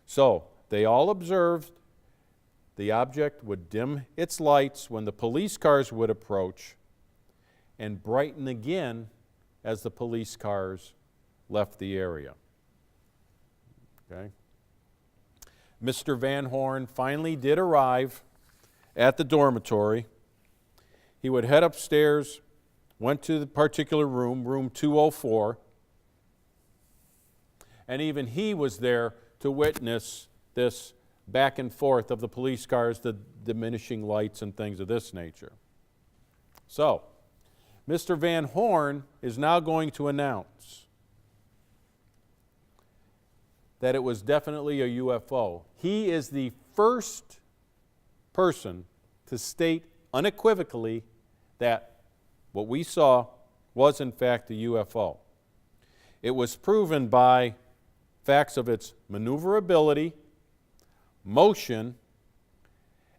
So they all observed the object would dim its lights when the police cars would approach and brighten again as the police cars left the area. Okay. Mr. Van Horn finally did arrive at the dormitory. He would head upstairs, went to the particular room, room 204, and even he was there to witness this back and forth of the police cars, the diminishing lights and things of this nature. So, Mr. Van Horn is now going to announce that it was definitely a UFO. He is the first person to state unequivocally that what we saw was in fact a UFO. It was proven by facts of its maneuverability, motion,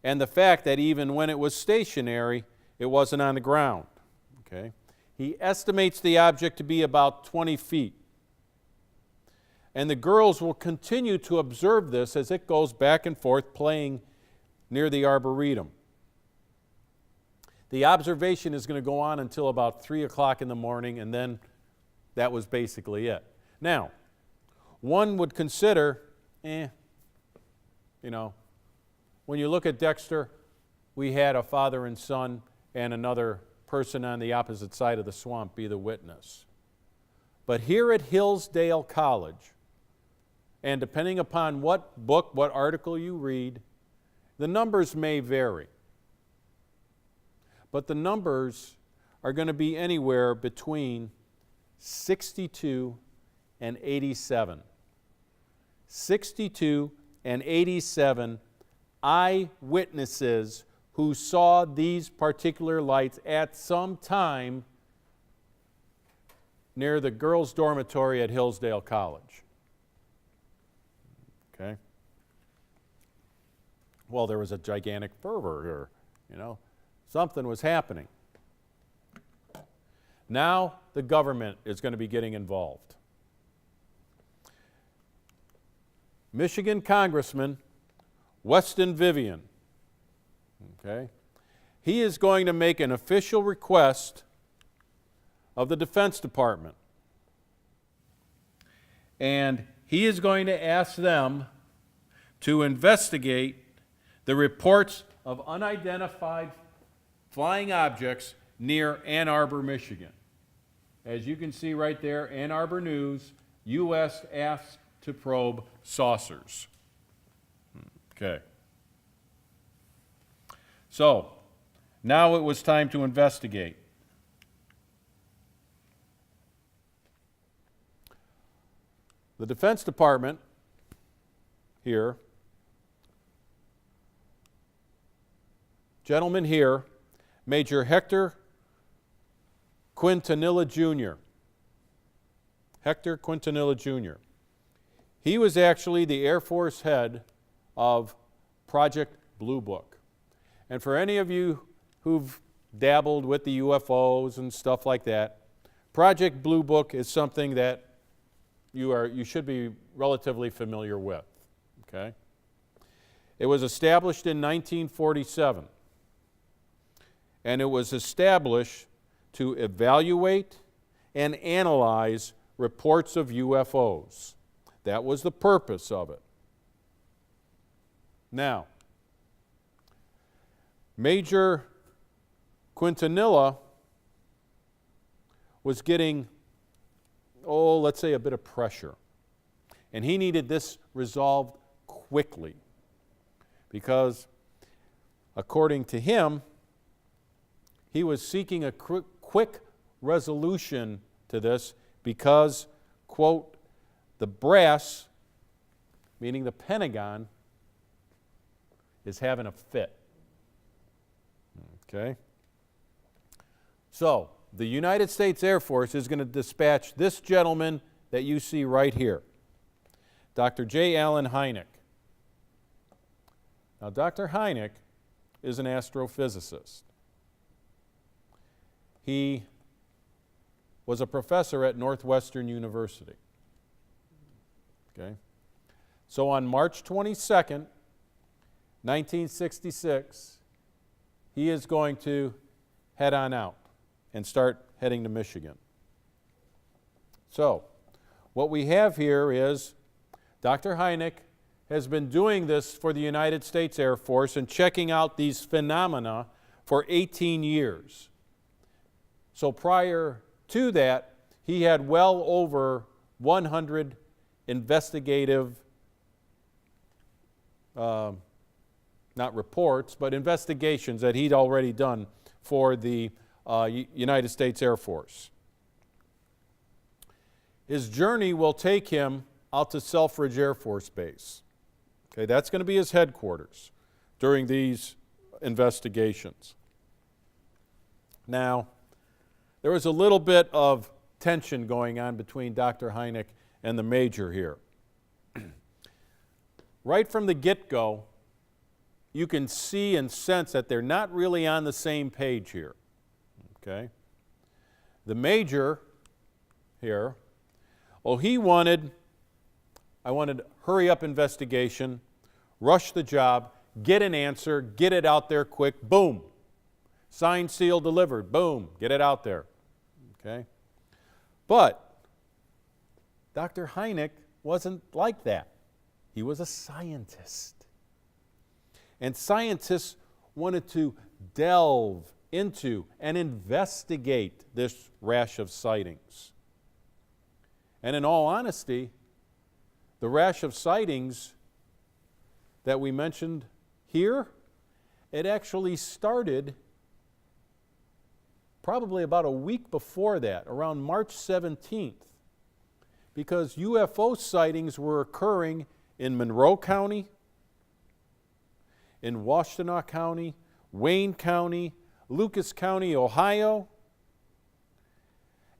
and the fact that even when it was stationary, it wasn't on the ground. Okay? He estimates the object to be about 20 feet. And the girls will continue to observe this as it goes back and forth playing near the Arboretum. The observation is going to go on until about 3 o'clock in the morning, and then that was basically it. Now, one would consider, when you look at Dexter, we had a father and son and another person on the opposite side of the swamp be the witness. But here at Hillsdale College, and depending upon what book, what article you read, the numbers may vary. But the numbers are going to be anywhere between 62 and 87. 62 and 87 eyewitnesses who saw these particular lights at some time near the girls' dormitory at Hillsdale College. Okay? Well, there was a gigantic fervor here, you know. Something was happening. Now the government is going to be getting involved. Michigan Congressman Weston Vivian, okay, he is going to make an official request of the Defense Department. And he is going to ask them to investigate the reports of unidentified flying objects near Ann Arbor, Michigan. As you can see right there, Ann Arbor News, U.S. asked to probe saucers. Okay. So, now it was time to investigate. The Defense Department here, gentleman here, Major Hector Quintanilla Jr. Hector Quintanilla Jr. He was actually the Air Force head of Project Blue Book. And for any of you who've dabbled with the UFOs and stuff like that, Project Blue Book is something that you should be relatively familiar with. Okay? It was established in 1947, and it was established to evaluate and analyze reports of UFOs. That was the purpose of it. Now, Major Quintanilla was getting, let's say a bit of pressure. And he needed this resolved quickly because, according to him, he was seeking a quick resolution to this because, quote, the brass, meaning the Pentagon, is having a fit. Okay? So, the United States Air Force is going to dispatch this gentleman that you see right here, Dr. J Allen Hynek. Now, Dr. Hynek is an astrophysicist. He was a professor at Northwestern University. Okay? So on March 22nd, 1966, he is going to head on out and start heading to Michigan. So, what we have here is Dr. Hynek has been doing this for the United States Air Force and checking out these phenomena for 18 years. So prior to that, he had well over 100 investigative, not reports, but investigations that he'd already done for the United States Air Force. His journey will take him out to Selfridge Air Force Base. Okay, that's going to be his headquarters during these investigations. Now, there was a little bit of tension going on between Dr. Hynek and the major here. Right from the get-go, you can see and sense that they're not really on the same page here. Okay? The major here, he wanted, I wanted hurry up investigation, rush the job, get an answer, get it out there quick, boom. Signed, sealed, delivered, boom, get it out there. Okay? But Dr. Hynek wasn't like that. He was a scientist. And scientists wanted to delve into and investigate this rash of sightings. And in all honesty, the rash of sightings that we mentioned here, it actually started probably about a week before that, around March 17th, because UFO sightings were occurring in Monroe County, in Washtenaw County, Wayne County, Lucas County, Ohio.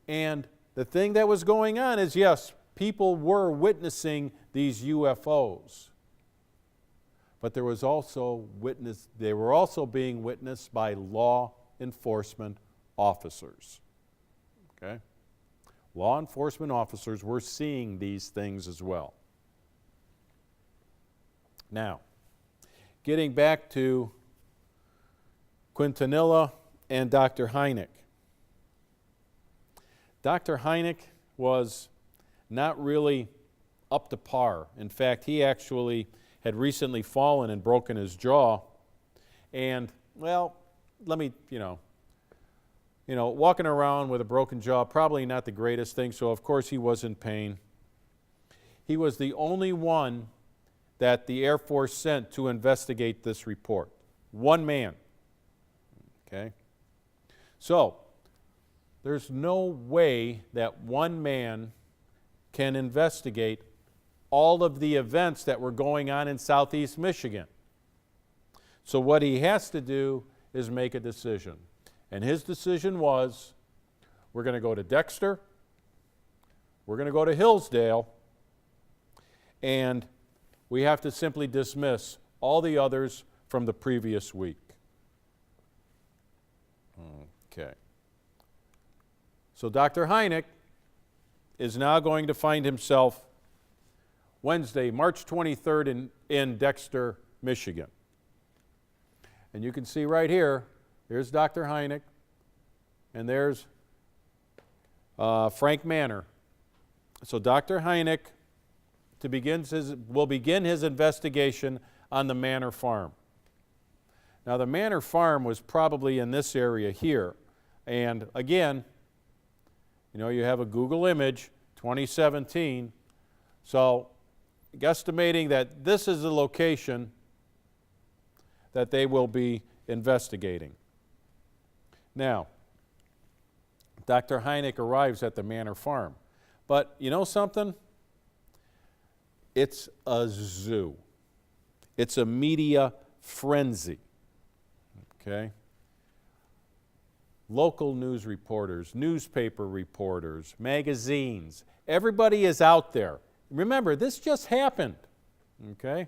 And the thing that was going on is, yes, people were witnessing these UFOs. But they were also being witnessed by law enforcement officers. Okay? Law enforcement officers were seeing these things as well. Now, getting back to Quintanilla and Dr. Hynek. Dr. Hynek was not really up to par. In fact, he actually had recently fallen and broken his jaw. And, well, let me, walking around with a broken jaw, probably not the greatest thing, so of course he was in pain. He was the only one that the Air Force sent to investigate this report. One man. Okay? So, there's no way that one man can investigate all of the events that were going on in Southeast Michigan. So what he has to do is make a decision. And his decision was, we're going to go to Dexter, we're going to go to Hillsdale, and we have to simply dismiss all the others from the previous week. Okay. So Dr. Hynek is now going to find himself Wednesday, March 23rd in Dexter, Michigan. And you can see right here, there's Dr. Hynek, and there's Frank Manor. So Dr. Hynek will begin his investigation on the Manor Farm. Now the Manor Farm was probably in this area here. And again, you have a Google image, 2017. So guesstimating that this is the location that they will be investigating. Now, Dr. Hynek arrives at the Manor Farm. But you know something? It's a zoo. It's a media frenzy. Okay? Local news reporters, newspaper reporters, magazines, everybody is out there. Remember, this just happened. Okay?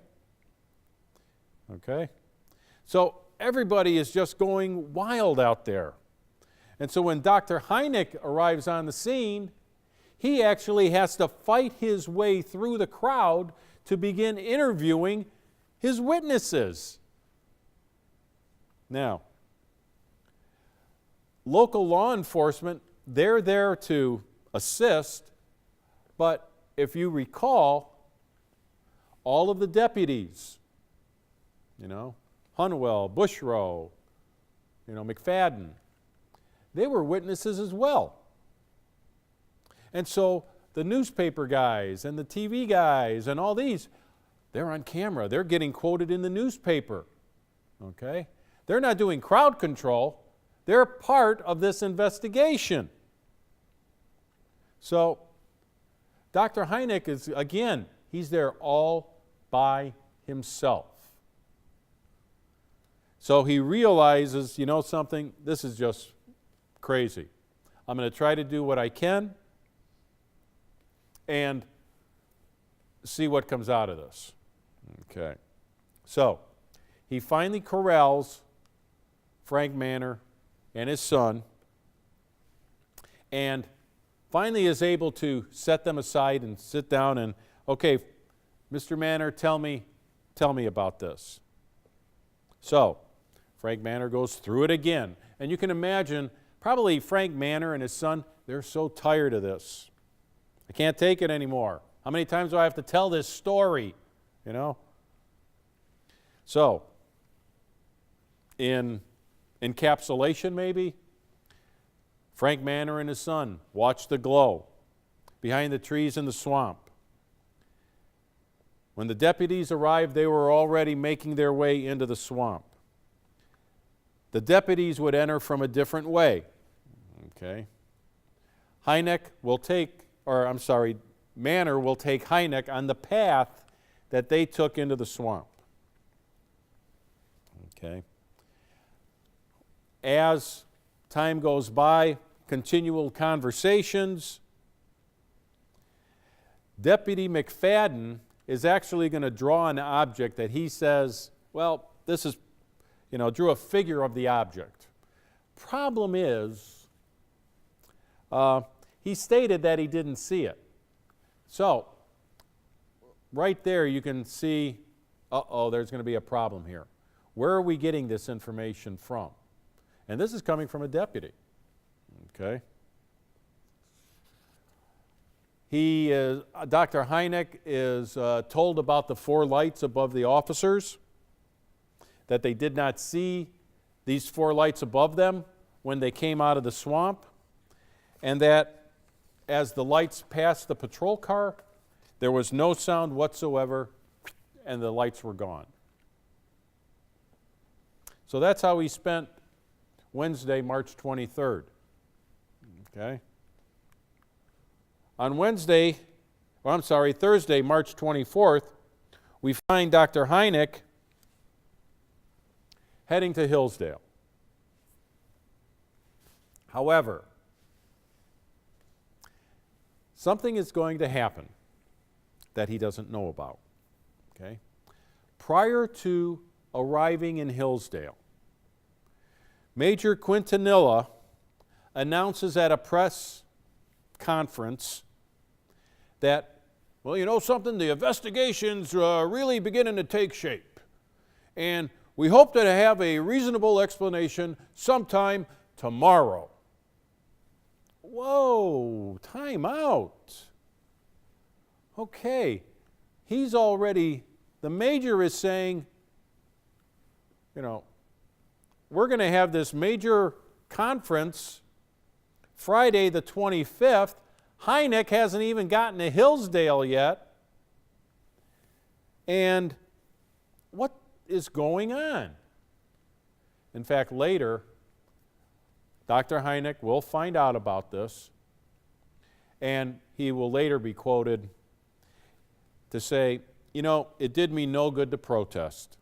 Okay? So everybody is just going wild out there. And so when Dr. Hynek arrives on the scene, he actually has to fight his way through the crowd to begin interviewing his witnesses. Now, local law enforcement, they're there to assist, but if you recall, all of the deputies, Hunnewell, Bushrow, McFadden, they were witnesses as well. And so the newspaper guys and the TV guys and all these, they're on camera. They're getting quoted in the newspaper. Okay? They're not doing crowd control. They're part of this investigation. So Dr. Hynek is, again, he's there all by himself. So he realizes, something, this is just crazy. I'm going to try to do what I can and see what comes out of this. Okay. So he finally corrals Frank Manor and his son, and finally is able to set them aside and sit down and, okay, Mr. Manor, tell me about this. So Frank Manor goes through it again, and you can imagine probably Frank Manor and his son, they're so tired of this. I can't take it anymore. How many times do I have to tell this story? So, in encapsulation maybe, Frank Manor and his son watch the glow behind the trees in the swamp. When the deputies arrived, they were already making their way into the swamp. The deputies would enter from a different way. Okay. Manor will take Hynek on the path that they took into the swamp. Okay. As time goes by, continual conversations, Deputy McFadden is actually going to draw an object that he says, well, this is, drew a figure of the object. Problem is, he stated that he didn't see it. So, right there you can see, there's going to be a problem here. Where are we getting this information from? And this is coming from a deputy. Okay. Dr. Hynek is told about the 4 lights above the officers, that they did not see these 4 lights above them when they came out of the swamp, and that as the lights passed the patrol car, there was no sound whatsoever, and the lights were gone. So that's how he spent Wednesday, March 23rd. Okay. On Thursday, March 24th, we find Dr. Hynek heading to Hillsdale. However, something is going to happen that he doesn't know about. Okay? Prior to arriving in Hillsdale, Major Quintanilla announces at a press conference that, well, you know something, the investigation's really beginning to take shape. And we hope to have a reasonable explanation sometime tomorrow. Whoa, time out. Okay, the major is saying, we're going to have this major conference Friday the 25th. Hynek hasn't even gotten to Hillsdale yet. And what is going on? In fact, later, Dr. Hynek will find out about this, and he will later be quoted to say, it did me no good to protest.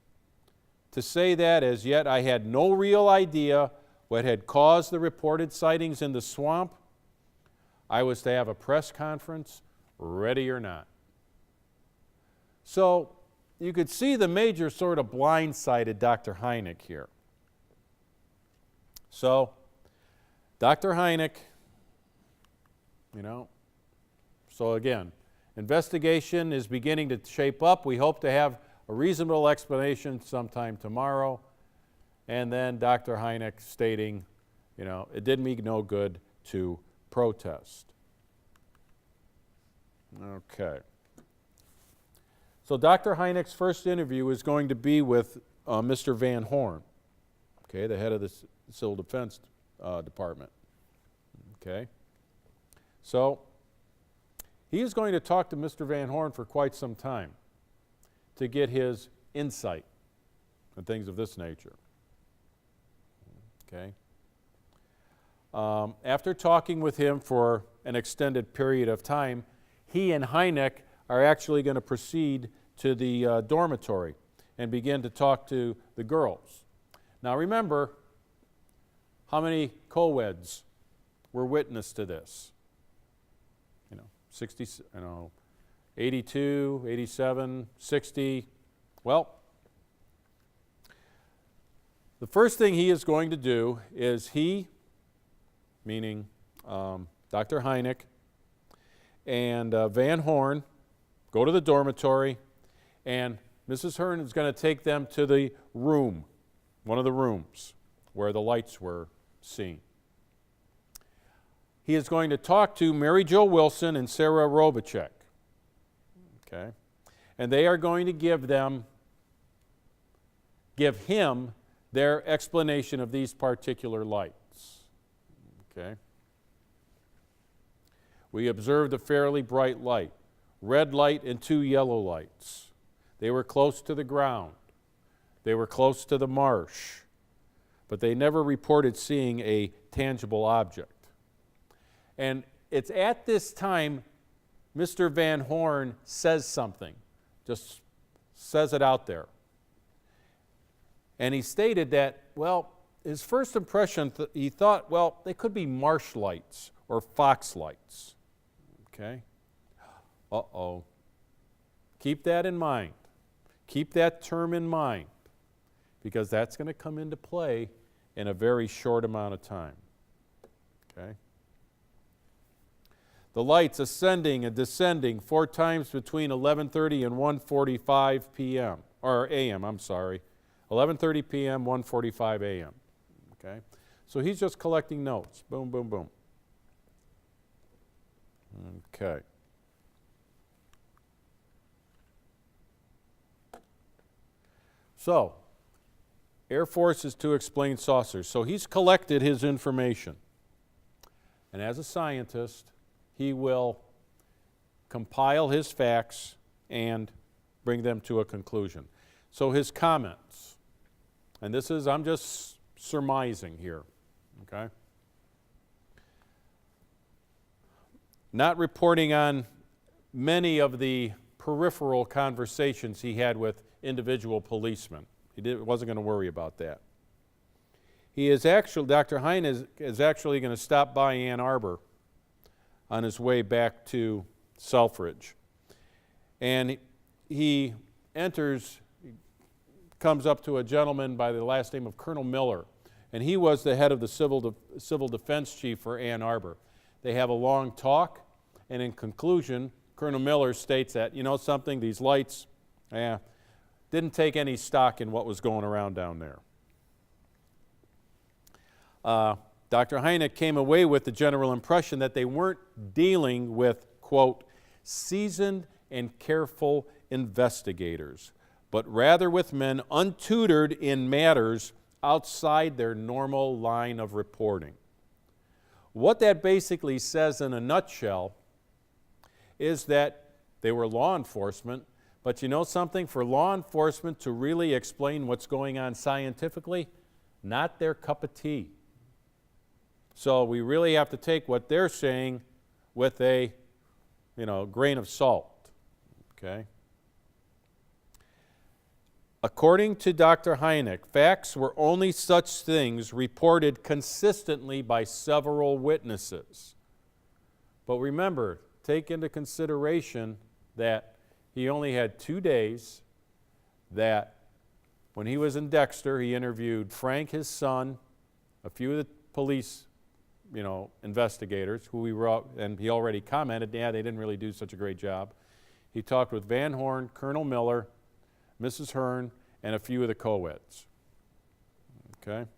To say that as yet I had no real idea what had caused the reported sightings in the swamp. I was to have a press conference, ready or not. So you could see the major sort of blindsided Dr. Hynek here. So Dr. Hynek, so again, investigation is beginning to shape up. We hope to have a reasonable explanation sometime tomorrow. And then Dr. Hynek stating, it did me no good to protest. Okay. So Dr. Hynek's first interview is going to be with Mr. Van Horn, okay, the head of the Civil Defense Department. Okay. So he is going to talk to Mr. Van Horn for quite some time to get his insight and things of this nature. Okay. After talking with him for an extended period of time, he and Hynek are actually going to proceed to the dormitory and begin to talk to the girls. Now remember, how many co-eds were witness to this? 82, 87, 60. Well, the first thing he is going to do is meaning Dr. Hynek and Van Horn, go to the dormitory, and Mrs. Hearn is going to take them to the room, one of the rooms where the lights were seen. He is going to talk to Mary Jo Wilson and Sarah Robichek. Okay? And they are going to give him their explanation of these particular lights. Okay? We observed a fairly bright light, red light and 2 yellow lights. They were close to the ground. They were close to the marsh, but they never reported seeing a tangible object. And it's at this time Mr. Van Horn says something, just says it out there. And he stated that, well, his first impression, he thought, well, they could be marsh lights or fox lights. Okay? Uh-oh. Keep that in mind. Keep that term in mind, because that's going to come into play in a very short amount of time. Okay? The lights ascending and descending 4 times between 11:30 and 1:45 p.m. or a.m., I'm sorry. 11:30 p.m., 1:45 a.m. Okay? So he's just collecting notes. Boom, boom, boom. Okay. So, Air Force is to explain saucers. So he's collected his information. And as a scientist, he will compile his facts and bring them to a conclusion. So his comments, and this is, I'm just surmising here, okay? Not reporting on many of the peripheral conversations he had with individual policemen. He wasn't going to worry about that. He is actually, Dr. Hynek is actually going to stop by Ann Arbor on his way back to Selfridge. And he comes up to a gentleman by the last name of Colonel Miller. And he was the head of the civil defense chief for Ann Arbor. They have a long talk, and in conclusion, Colonel Miller states that, you know something, these lights, didn't take any stock in what was going around down there. Dr. Hynek came away with the general impression that they weren't dealing with, quote, seasoned and careful investigators, but rather with men untutored in matters outside their normal line of reporting. What that basically says in a nutshell is that they were law enforcement, but you know something? For law enforcement to really explain what's going on scientifically, not their cup of tea. So we really have to take what they're saying with a, grain of salt, okay? According to Dr. Hynek, facts were only such things reported consistently by several witnesses. But remember, take into consideration that he only had 2 days, that when he was in Dexter, he interviewed Frank, his son, a few of the police, investigators who and he already commented, they didn't really do such a great job. He talked with Van Horn, Colonel Miller, Mrs. Hearn, and a few of the co-eds. Okay?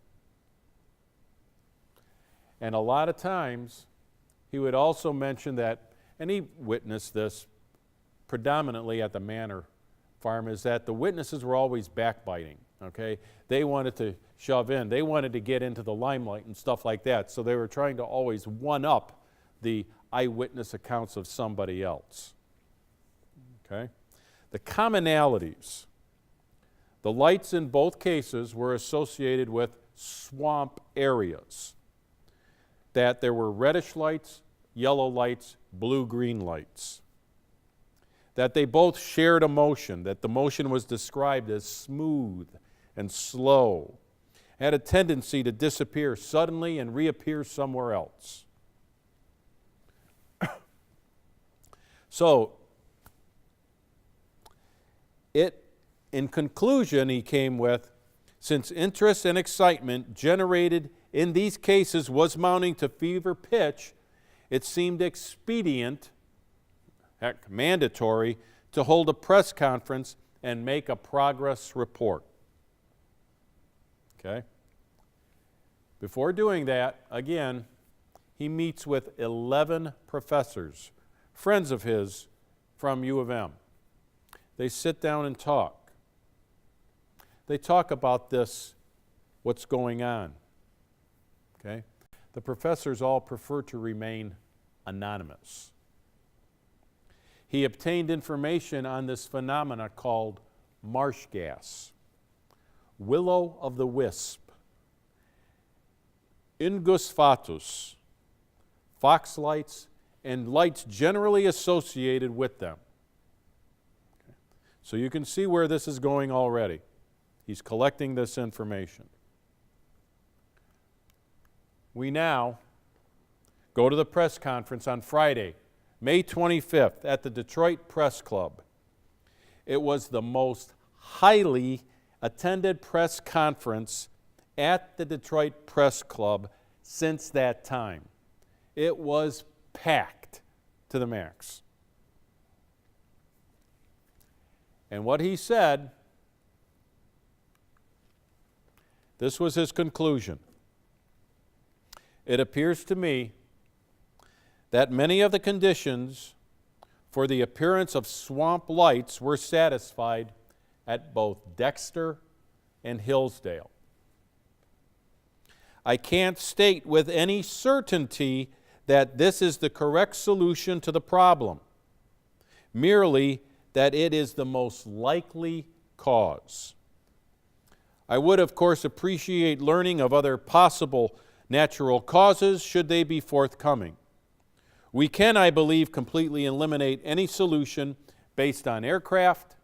And a lot of times, he would also mention that, and he witnessed this predominantly at the Manor Farm, is that the witnesses were always backbiting, okay? They wanted to shove in. They wanted to get into the limelight and stuff like that, so they were trying to always one-up the eyewitness accounts of somebody else, okay? The commonalities. The lights in both cases were associated with swamp areas, that there were reddish lights, yellow lights, blue-green lights, that they both shared a motion, that the motion was described as smooth and slow, had a tendency to disappear suddenly and reappear somewhere else. So, in conclusion, he came with, since interest and excitement generated in these cases was mounting to fever pitch, it seemed expedient, heck, mandatory, to hold a press conference and make a progress report. Okay? Before doing that, again, he meets with 11 professors, friends of his from U of M. They sit down and talk. They talk about this, what's going on. Okay? The professors all prefer to remain anonymous. He obtained information on this phenomena called marsh gas, willow of the wisp, ingus fatus, fox lights, and lights generally associated with them. Okay. So you can see where this is going already. He's collecting this information. We now go to the press conference on Friday, May 25th, at the Detroit Press Club. It was the most highly attended press conference at the Detroit Press Club since that time. It was packed to the max. And what he said, this was his conclusion. It appears to me that many of the conditions for the appearance of swamp lights were satisfied at both Dexter and Hillsdale. I can't state with any certainty that this is the correct solution to the problem, merely that it is the most likely cause. I would, of course, appreciate learning of other possible natural causes should they be forthcoming. We can, I believe, completely eliminate any solution based on aircraft,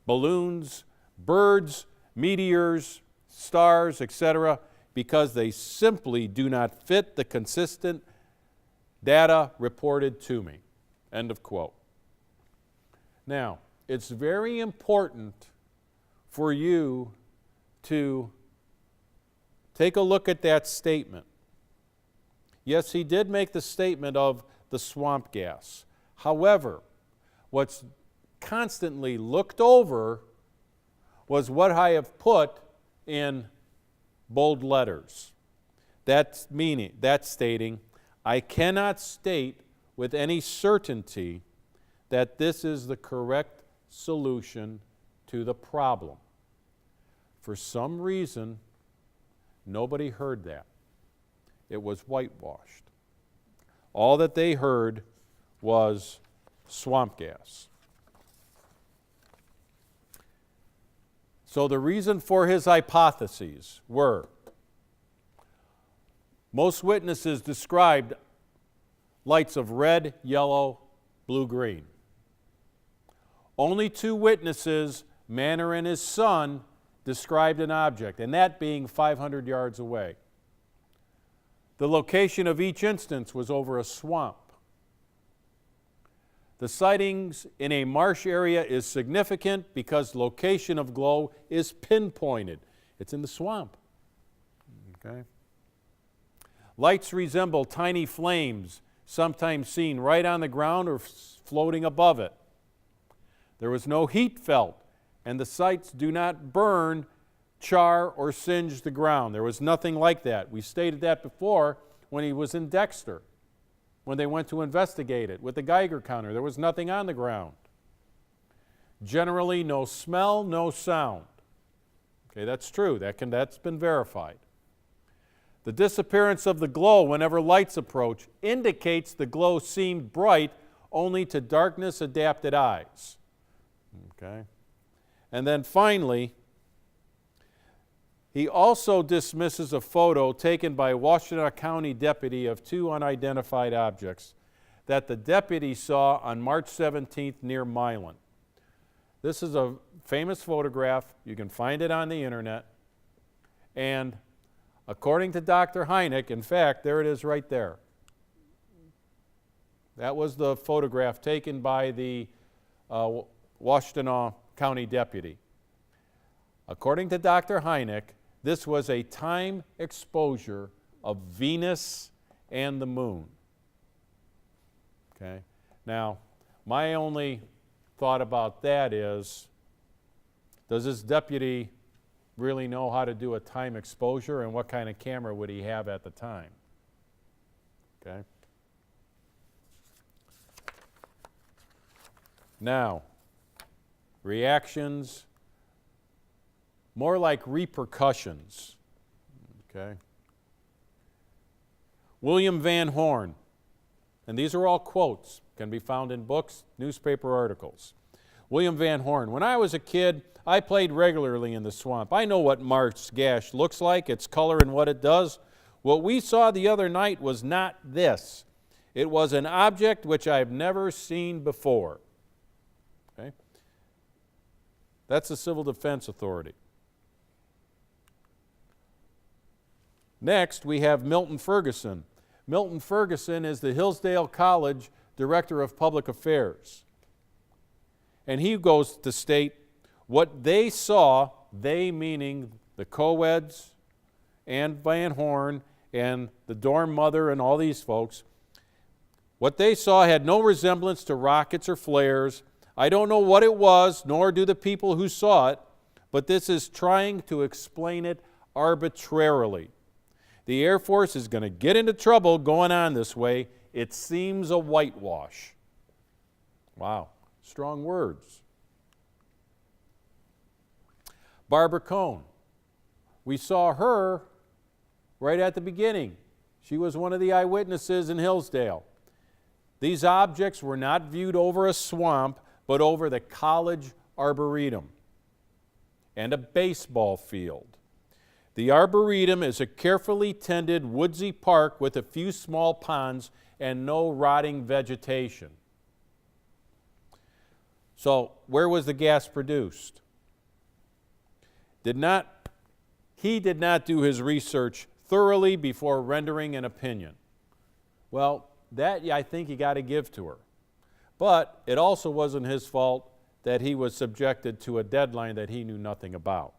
balloons, birds, meteors, stars, etc., because they simply do not fit the consistent data reported to me. End of quote. Now, it's very important for you to take a look at that statement. Yes, he did make the statement of the swamp gas. However, what's constantly looked over was what I have put in bold letters. That's stating, I cannot state with any certainty that this is the correct solution to the problem. For some reason, nobody heard that. It was whitewashed. All that they heard was swamp gas. So the reason for his hypotheses were, most witnesses described lights of red, yellow, blue, green. Only 2 witnesses, Manor and his son, described an object, and that being 500 yards away. The location of each instance was over a swamp. The sightings in a marsh area is significant because location of glow is pinpointed. It's in the swamp. Okay? Lights resemble tiny flames, sometimes seen right on the ground or floating above it. There was no heat felt, and the sights do not burn, char, or singe the ground. There was nothing like that. We stated that before when he was in Dexter, when they went to investigate it with the Geiger counter. There was nothing on the ground. Generally, no smell, no sound. Okay, that's true. That's been verified. The disappearance of the glow whenever lights approach indicates the glow seemed bright only to darkness-adapted eyes. Okay? And then finally, he also dismisses a photo taken by a Washtenaw County deputy of 2 unidentified objects that the deputy saw on March 17th near Milan. This is a famous photograph. You can find it on the internet. And according to Dr. Hynek, in fact, there it is right there. That was the photograph taken by the Washtenaw County deputy. According to Dr. Hynek, this was a time exposure of Venus and the moon. Okay? Now, my only thought about that is, does this deputy really know how to do a time exposure, and what kind of camera would he have at the time? Okay? Now, reactions, more like repercussions. Okay? William Van Horn, and these are all quotes, can be found in books, newspaper articles. William Van Horn, when I was a kid, I played regularly in the swamp. I know what marsh gash looks like, its color and what it does. What we saw the other night was not this. It was an object which I've never seen before. Okay? That's the Civil Defense Authority. Next, we have Milton Ferguson. Milton Ferguson is the Hillsdale College Director of Public Affairs. And he goes to state what they saw, they meaning the co-eds and Van Horn and the dorm mother and all these folks, what they saw had no resemblance to rockets or flares. I don't know what it was, nor do the people who saw it, but this is trying to explain it arbitrarily. The Air Force is going to get into trouble going on this way. It seems a whitewash. Wow, strong words. Barbara Cohn. We saw her right at the beginning. She was one of the eyewitnesses in Hillsdale. These objects were not viewed over a swamp, but over the college arboretum and a baseball field. The arboretum is a carefully tended woodsy park with a few small ponds and no rotting vegetation. So, where was the gas produced? He did not do his research thoroughly before rendering an opinion. Well, that I think you got to give to her. But it also wasn't his fault that he was subjected to a deadline that he knew nothing about.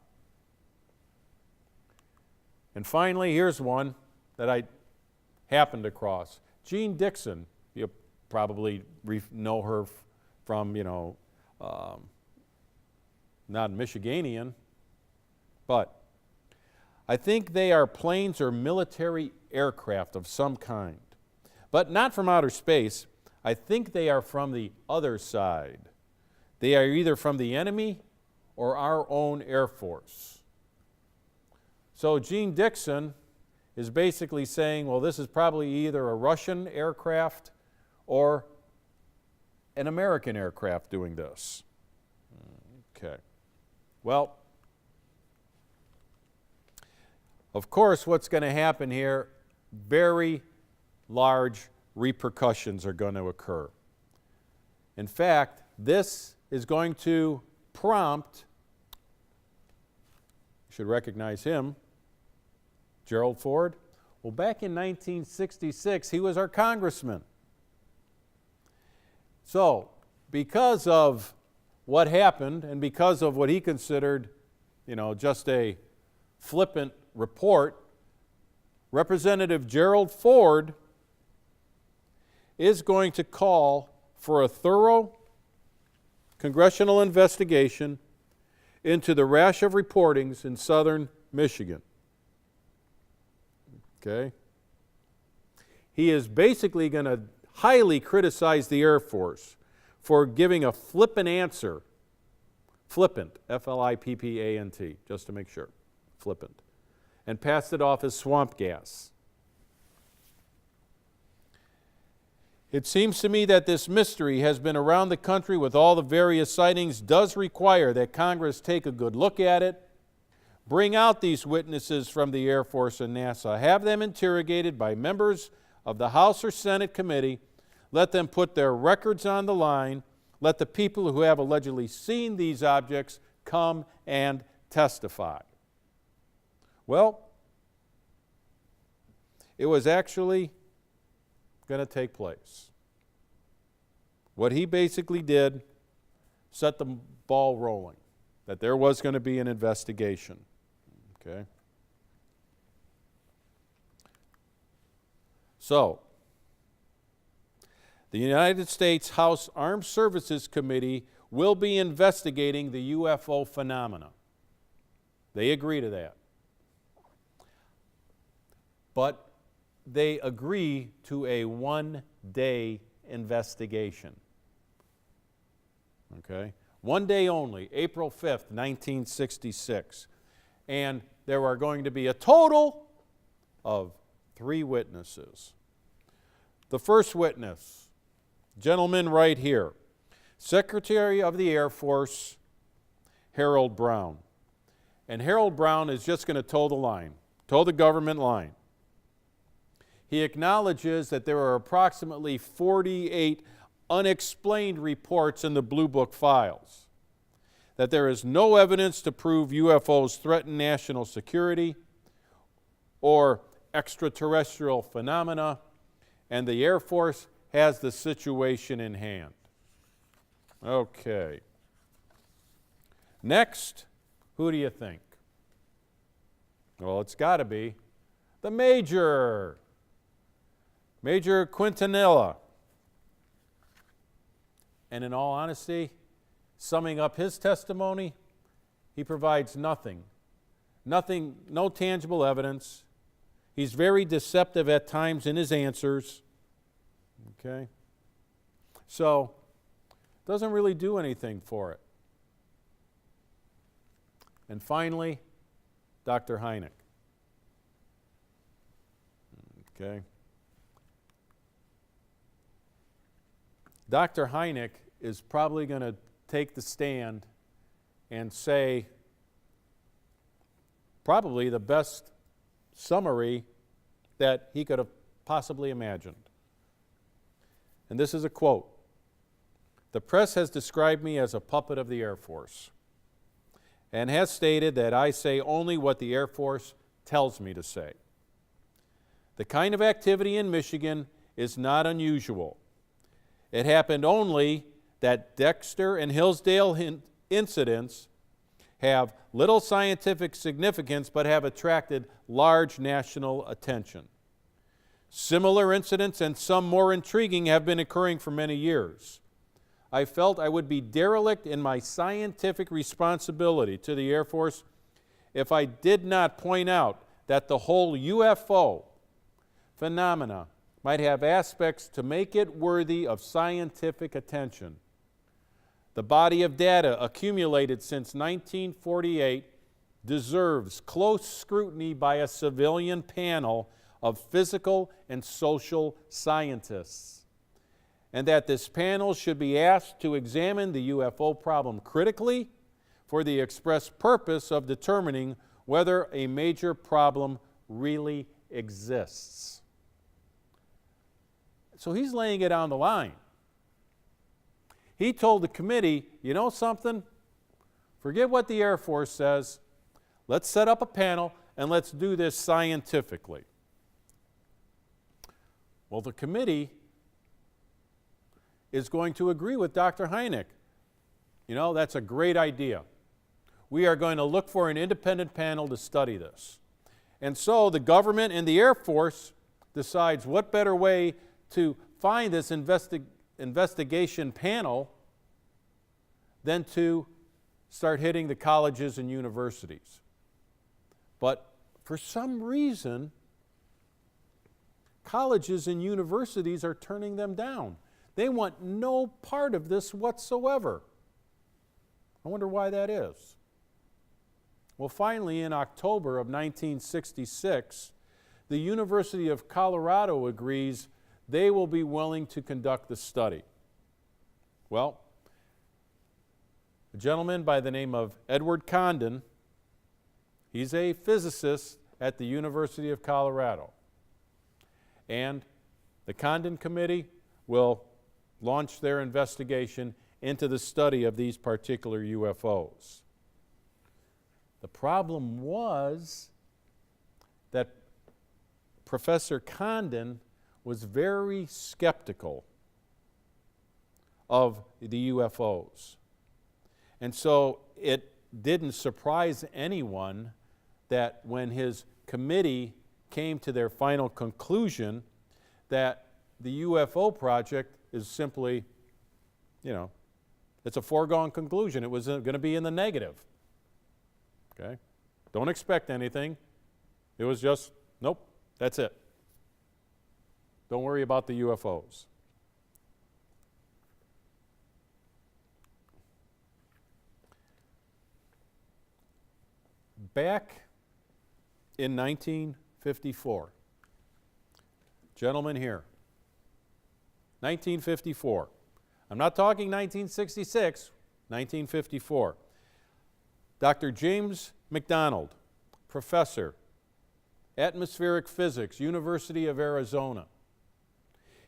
And finally, here's one that I happened across. Jean Dixon, you probably know her from, not Michiganian, but I think they are planes or military aircraft of some kind. But not from outer space. I think they are from the other side. They are either from the enemy or our own Air Force. So Jean Dixon is basically saying, well, this is probably either a Russian aircraft or an American aircraft doing this. Okay. Well, of course, what's going to happen here, very large repercussions are going to occur. In fact, this is going to prompt, you should recognize him, Gerald Ford. Well, back in 1966, he was our congressman. So, because of what happened and because of what he considered, just a flippant report, Representative Gerald Ford is going to call for a thorough congressional investigation into the rash of reportings in southern Michigan. Okay? He is basically going to highly criticize the Air Force for giving a flippant answer. Flippant, F-L-I-P-P-A-N-T, just to make sure. Flippant. And passed it off as swamp gas. It seems to me that this mystery has been around the country with all the various sightings does require that Congress take a good look at it, bring out these witnesses from the Air Force and NASA, have them interrogated by members of the House or Senate committee, let them put their records on the line, let the people who have allegedly seen these objects come and testify. Well, it was actually going to take place. What he basically did set the ball rolling, that there was going to be an investigation. Okay? So, the United States House Armed Services Committee will be investigating the UFO phenomena. They agree to that. But they agree to a one-day investigation. Okay? 1 day only, April 5th, 1966. And there are going to be a total of 3 witnesses. The first witness, gentleman right here, Secretary of the Air Force, Harold Brown. And Harold Brown is just going to toe the line, toe the government line. He acknowledges that there are approximately 48 unexplained reports in the Blue Book files. that there is no evidence to prove UFOs threaten national security or extraterrestrial phenomena, and the Air Force has the situation in hand. Okay. Next, who do you think? Well, it's got to be the Major Quintanilla. And in all honesty, summing up his testimony, he provides nothing, no tangible evidence. He's very deceptive at times in his answers. Okay? So, doesn't really do anything for it. And finally, Dr. Hynek. Okay? Dr. Hynek is probably going to take the stand and say probably the best summary that he could have possibly imagined. And this is a quote. "The press has described me as a puppet of the Air Force and has stated that I say only what the Air Force tells me to say. The kind of activity in Michigan is not unusual. It happened only that Dexter and Hillsdale incidents have little scientific significance but have attracted large national attention. Similar incidents, and some more intriguing, have been occurring for many years. I felt I would be derelict in my scientific responsibility to the Air Force if I did not point out that the whole UFO phenomena might have aspects to make it worthy of scientific attention. The body of data accumulated since 1948 deserves close scrutiny by a civilian panel of physical and social scientists, and that this panel should be asked to examine the UFO problem critically for the express purpose of determining whether a major problem really exists." So he's laying it on the line. He told the committee, you know something? Forget what the Air Force says. Let's set up a panel and let's do this scientifically. Well, the committee is going to agree with Dr. Hynek. You know, that's a great idea. We are going to look for an independent panel to study this. And so the government and the Air Force decides what better way to find this investigation panel than to start hitting the colleges and universities. But for some reason, colleges and universities are turning them down. They want no part of this whatsoever. I wonder why that is. Well, finally, in October of 1966, the University of Colorado agrees they will be willing to conduct the study. Well, a gentleman by the name of Edward Condon, he's a physicist at the University of Colorado. And the Condon Committee will launch their investigation into the study of these particular UFOs. The problem was that Professor Condon was very skeptical of the UFOs. And so it didn't surprise anyone that when his committee came to their final conclusion that the UFO project is simply, it's a foregone conclusion. It was going to be in the negative. Okay? Don't expect anything. It was just, nope, that's it. Don't worry about the UFOs. Back in 1954, gentlemen here, 1954. I'm not talking 1966, 1954. Dr. James McDonald, professor, atmospheric physics, University of Arizona.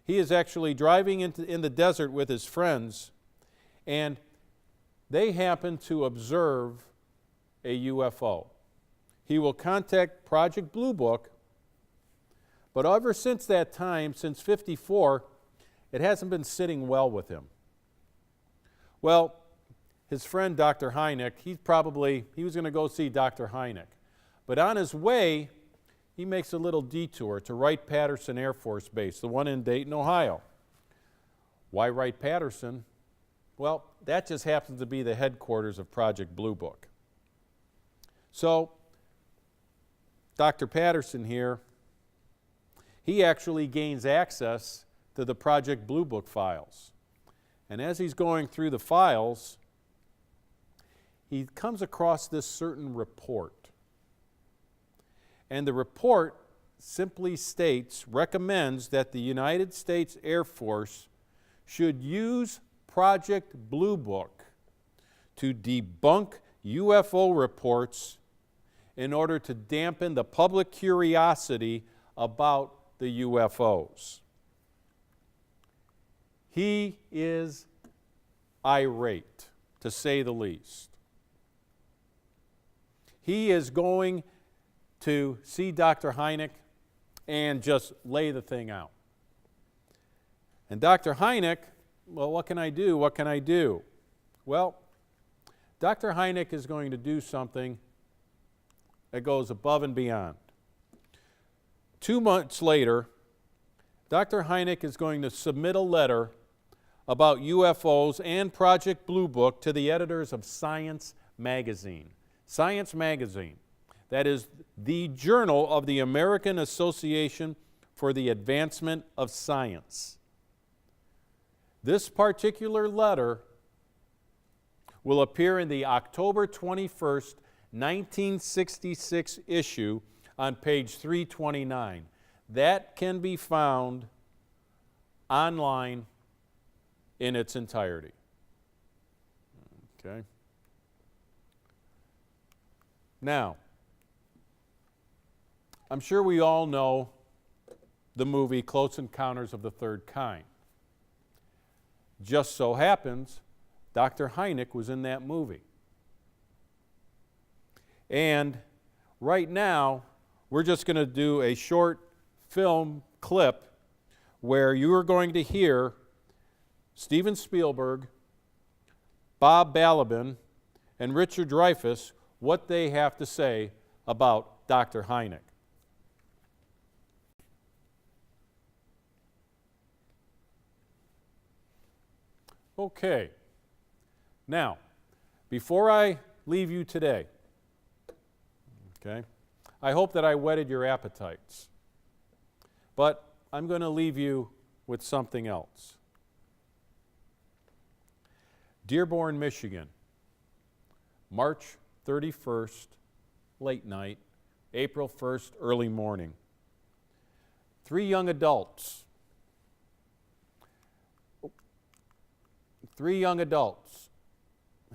He is actually driving in the desert with his friends, and they happen to observe a UFO. He will contact Project Blue Book, but ever since that time, since '54, it hasn't been sitting well with him. Well, his friend Dr. Hynek, he was going to go see Dr. Hynek. But on his way, he makes a little detour to Wright-Patterson Air Force Base, the one in Dayton, Ohio. Why Wright-Patterson? Well, that just happens to be the headquarters of Project Blue Book. So, Dr. Patterson here, he actually gains access to the Project Blue Book files. And as he's going through the files, he comes across this certain report. And the report simply recommends that the United States Air Force should use Project Blue Book to debunk UFO reports in order to dampen the public curiosity about the UFOs. He is irate, to say the least. He is going to see Dr. Hynek and just lay the thing out. And Dr. Hynek, well, what can I do? What can I do? Well, Dr. Hynek is going to do something that goes above and beyond. 2 months later, Dr. Hynek is going to submit a letter about UFOs and Project Blue Book to the editors of Science Magazine. Science Magazine, that is the journal of the American Association for the Advancement of Science. This particular letter will appear in the October 21st, 1966 issue on page 329. That can be found online in its entirety. Okay. Now, I'm sure we all know the movie Close Encounters of the Third Kind. Just so happens, Dr. Hynek was in that movie. And right now, we're just going to do a short film clip where you are going to hear Steven Spielberg, Bob Balaban, and Richard Dreyfuss what they have to say about Dr. Hynek. Okay. Now, before I leave you today, okay, I hope that I whetted your appetites. But I'm going to leave you with something else. Dearborn, Michigan, March 31st, late night, April 1st, early morning. 3 young adults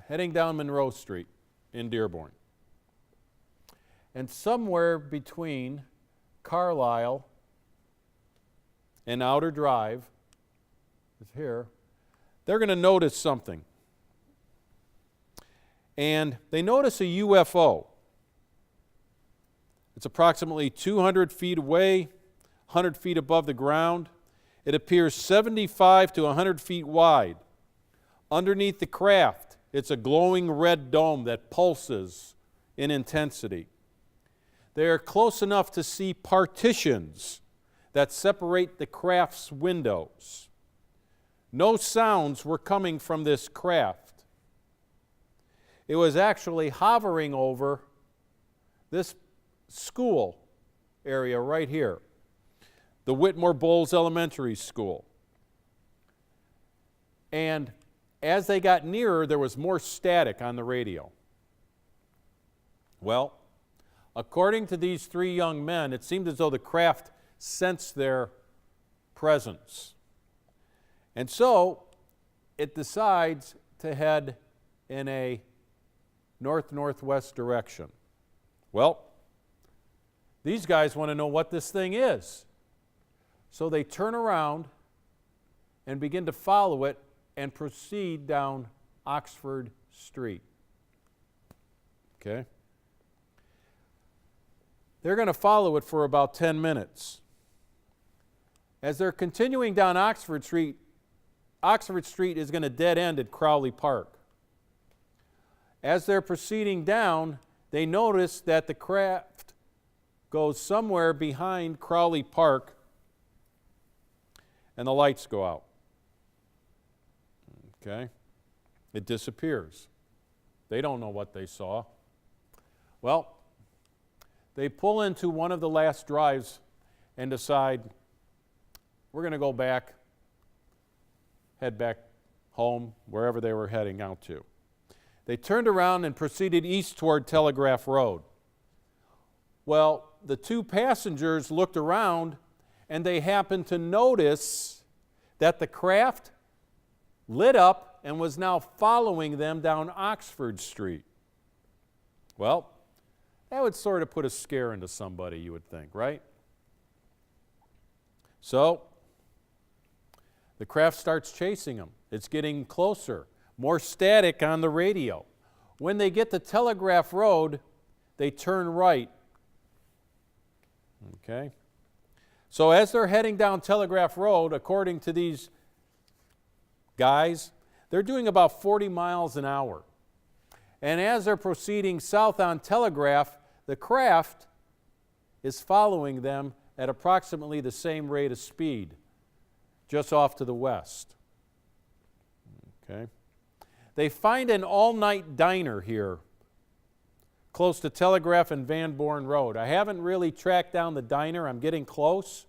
heading down Monroe Street in Dearborn. And somewhere between Carlisle and Outer Drive, is here, they're going to notice something. And they notice a UFO. It's approximately 200 feet away, 100 feet above the ground. It appears 75 to 100 feet wide. Underneath the craft, it's a glowing red dome that pulses in intensity. They are close enough to see partitions that separate the craft's windows. No sounds were coming from this craft. It was actually hovering over this school area right here, the Whitmore Bowles Elementary School. And as they got nearer, there was more static on the radio. Well, according to these 3 young men, it seemed as though the craft sensed their presence. And so it decides to head in a north-northwest direction. Well, these guys want to know what this thing is. So they turn around and begin to follow it and proceed down Oxford Street. Okay? They're going to follow it for about 10 minutes. As they're continuing down Oxford Street is going to dead end at Crowley Park. As they're proceeding down, they notice that the craft goes somewhere behind Crowley Park and the lights go out. Okay? It disappears. They don't know what they saw. Well, they pull into one of the last drives and decide, we're going to go back, head back home, wherever they were heading out to. They turned around and proceeded east toward Telegraph Road. Well, the two passengers looked around and they happened to notice that the craft lit up and was now following them down Oxford Street. Well, that would sort of put a scare into somebody, you would think, right? So, the craft starts chasing them. It's getting closer, more static on the radio. When they get to Telegraph Road, they turn right. Okay? So as they're heading down Telegraph Road, according to these guys, they're doing about 40 miles an hour. And as they're proceeding south on Telegraph, the craft is following them at approximately the same rate of speed, just off to the west. Okay? They find an all-night diner here, close to Telegraph and Van Born Road. I haven't really tracked down the diner. I'm getting close.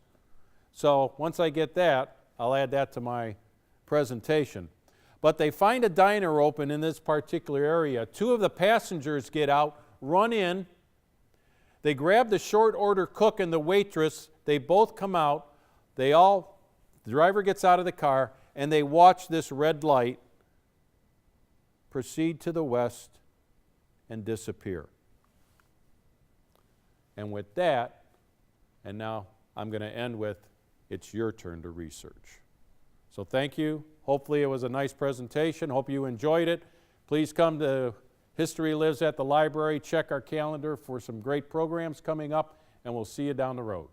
So once I get that, I'll add that to my presentation. But they find a diner open in this particular area. Two of the passengers get out, run in. They grab the short order cook and the waitress. They both come out. The driver gets out of the car, and they watch this red light proceed to the west and disappear. And with that, and now I'm going to end with, it's your turn to research. So thank you. Hopefully it was a nice presentation. Hope you enjoyed it. Please come to History Lives at the Library. Check our calendar for some great programs coming up, and we'll see you down the road.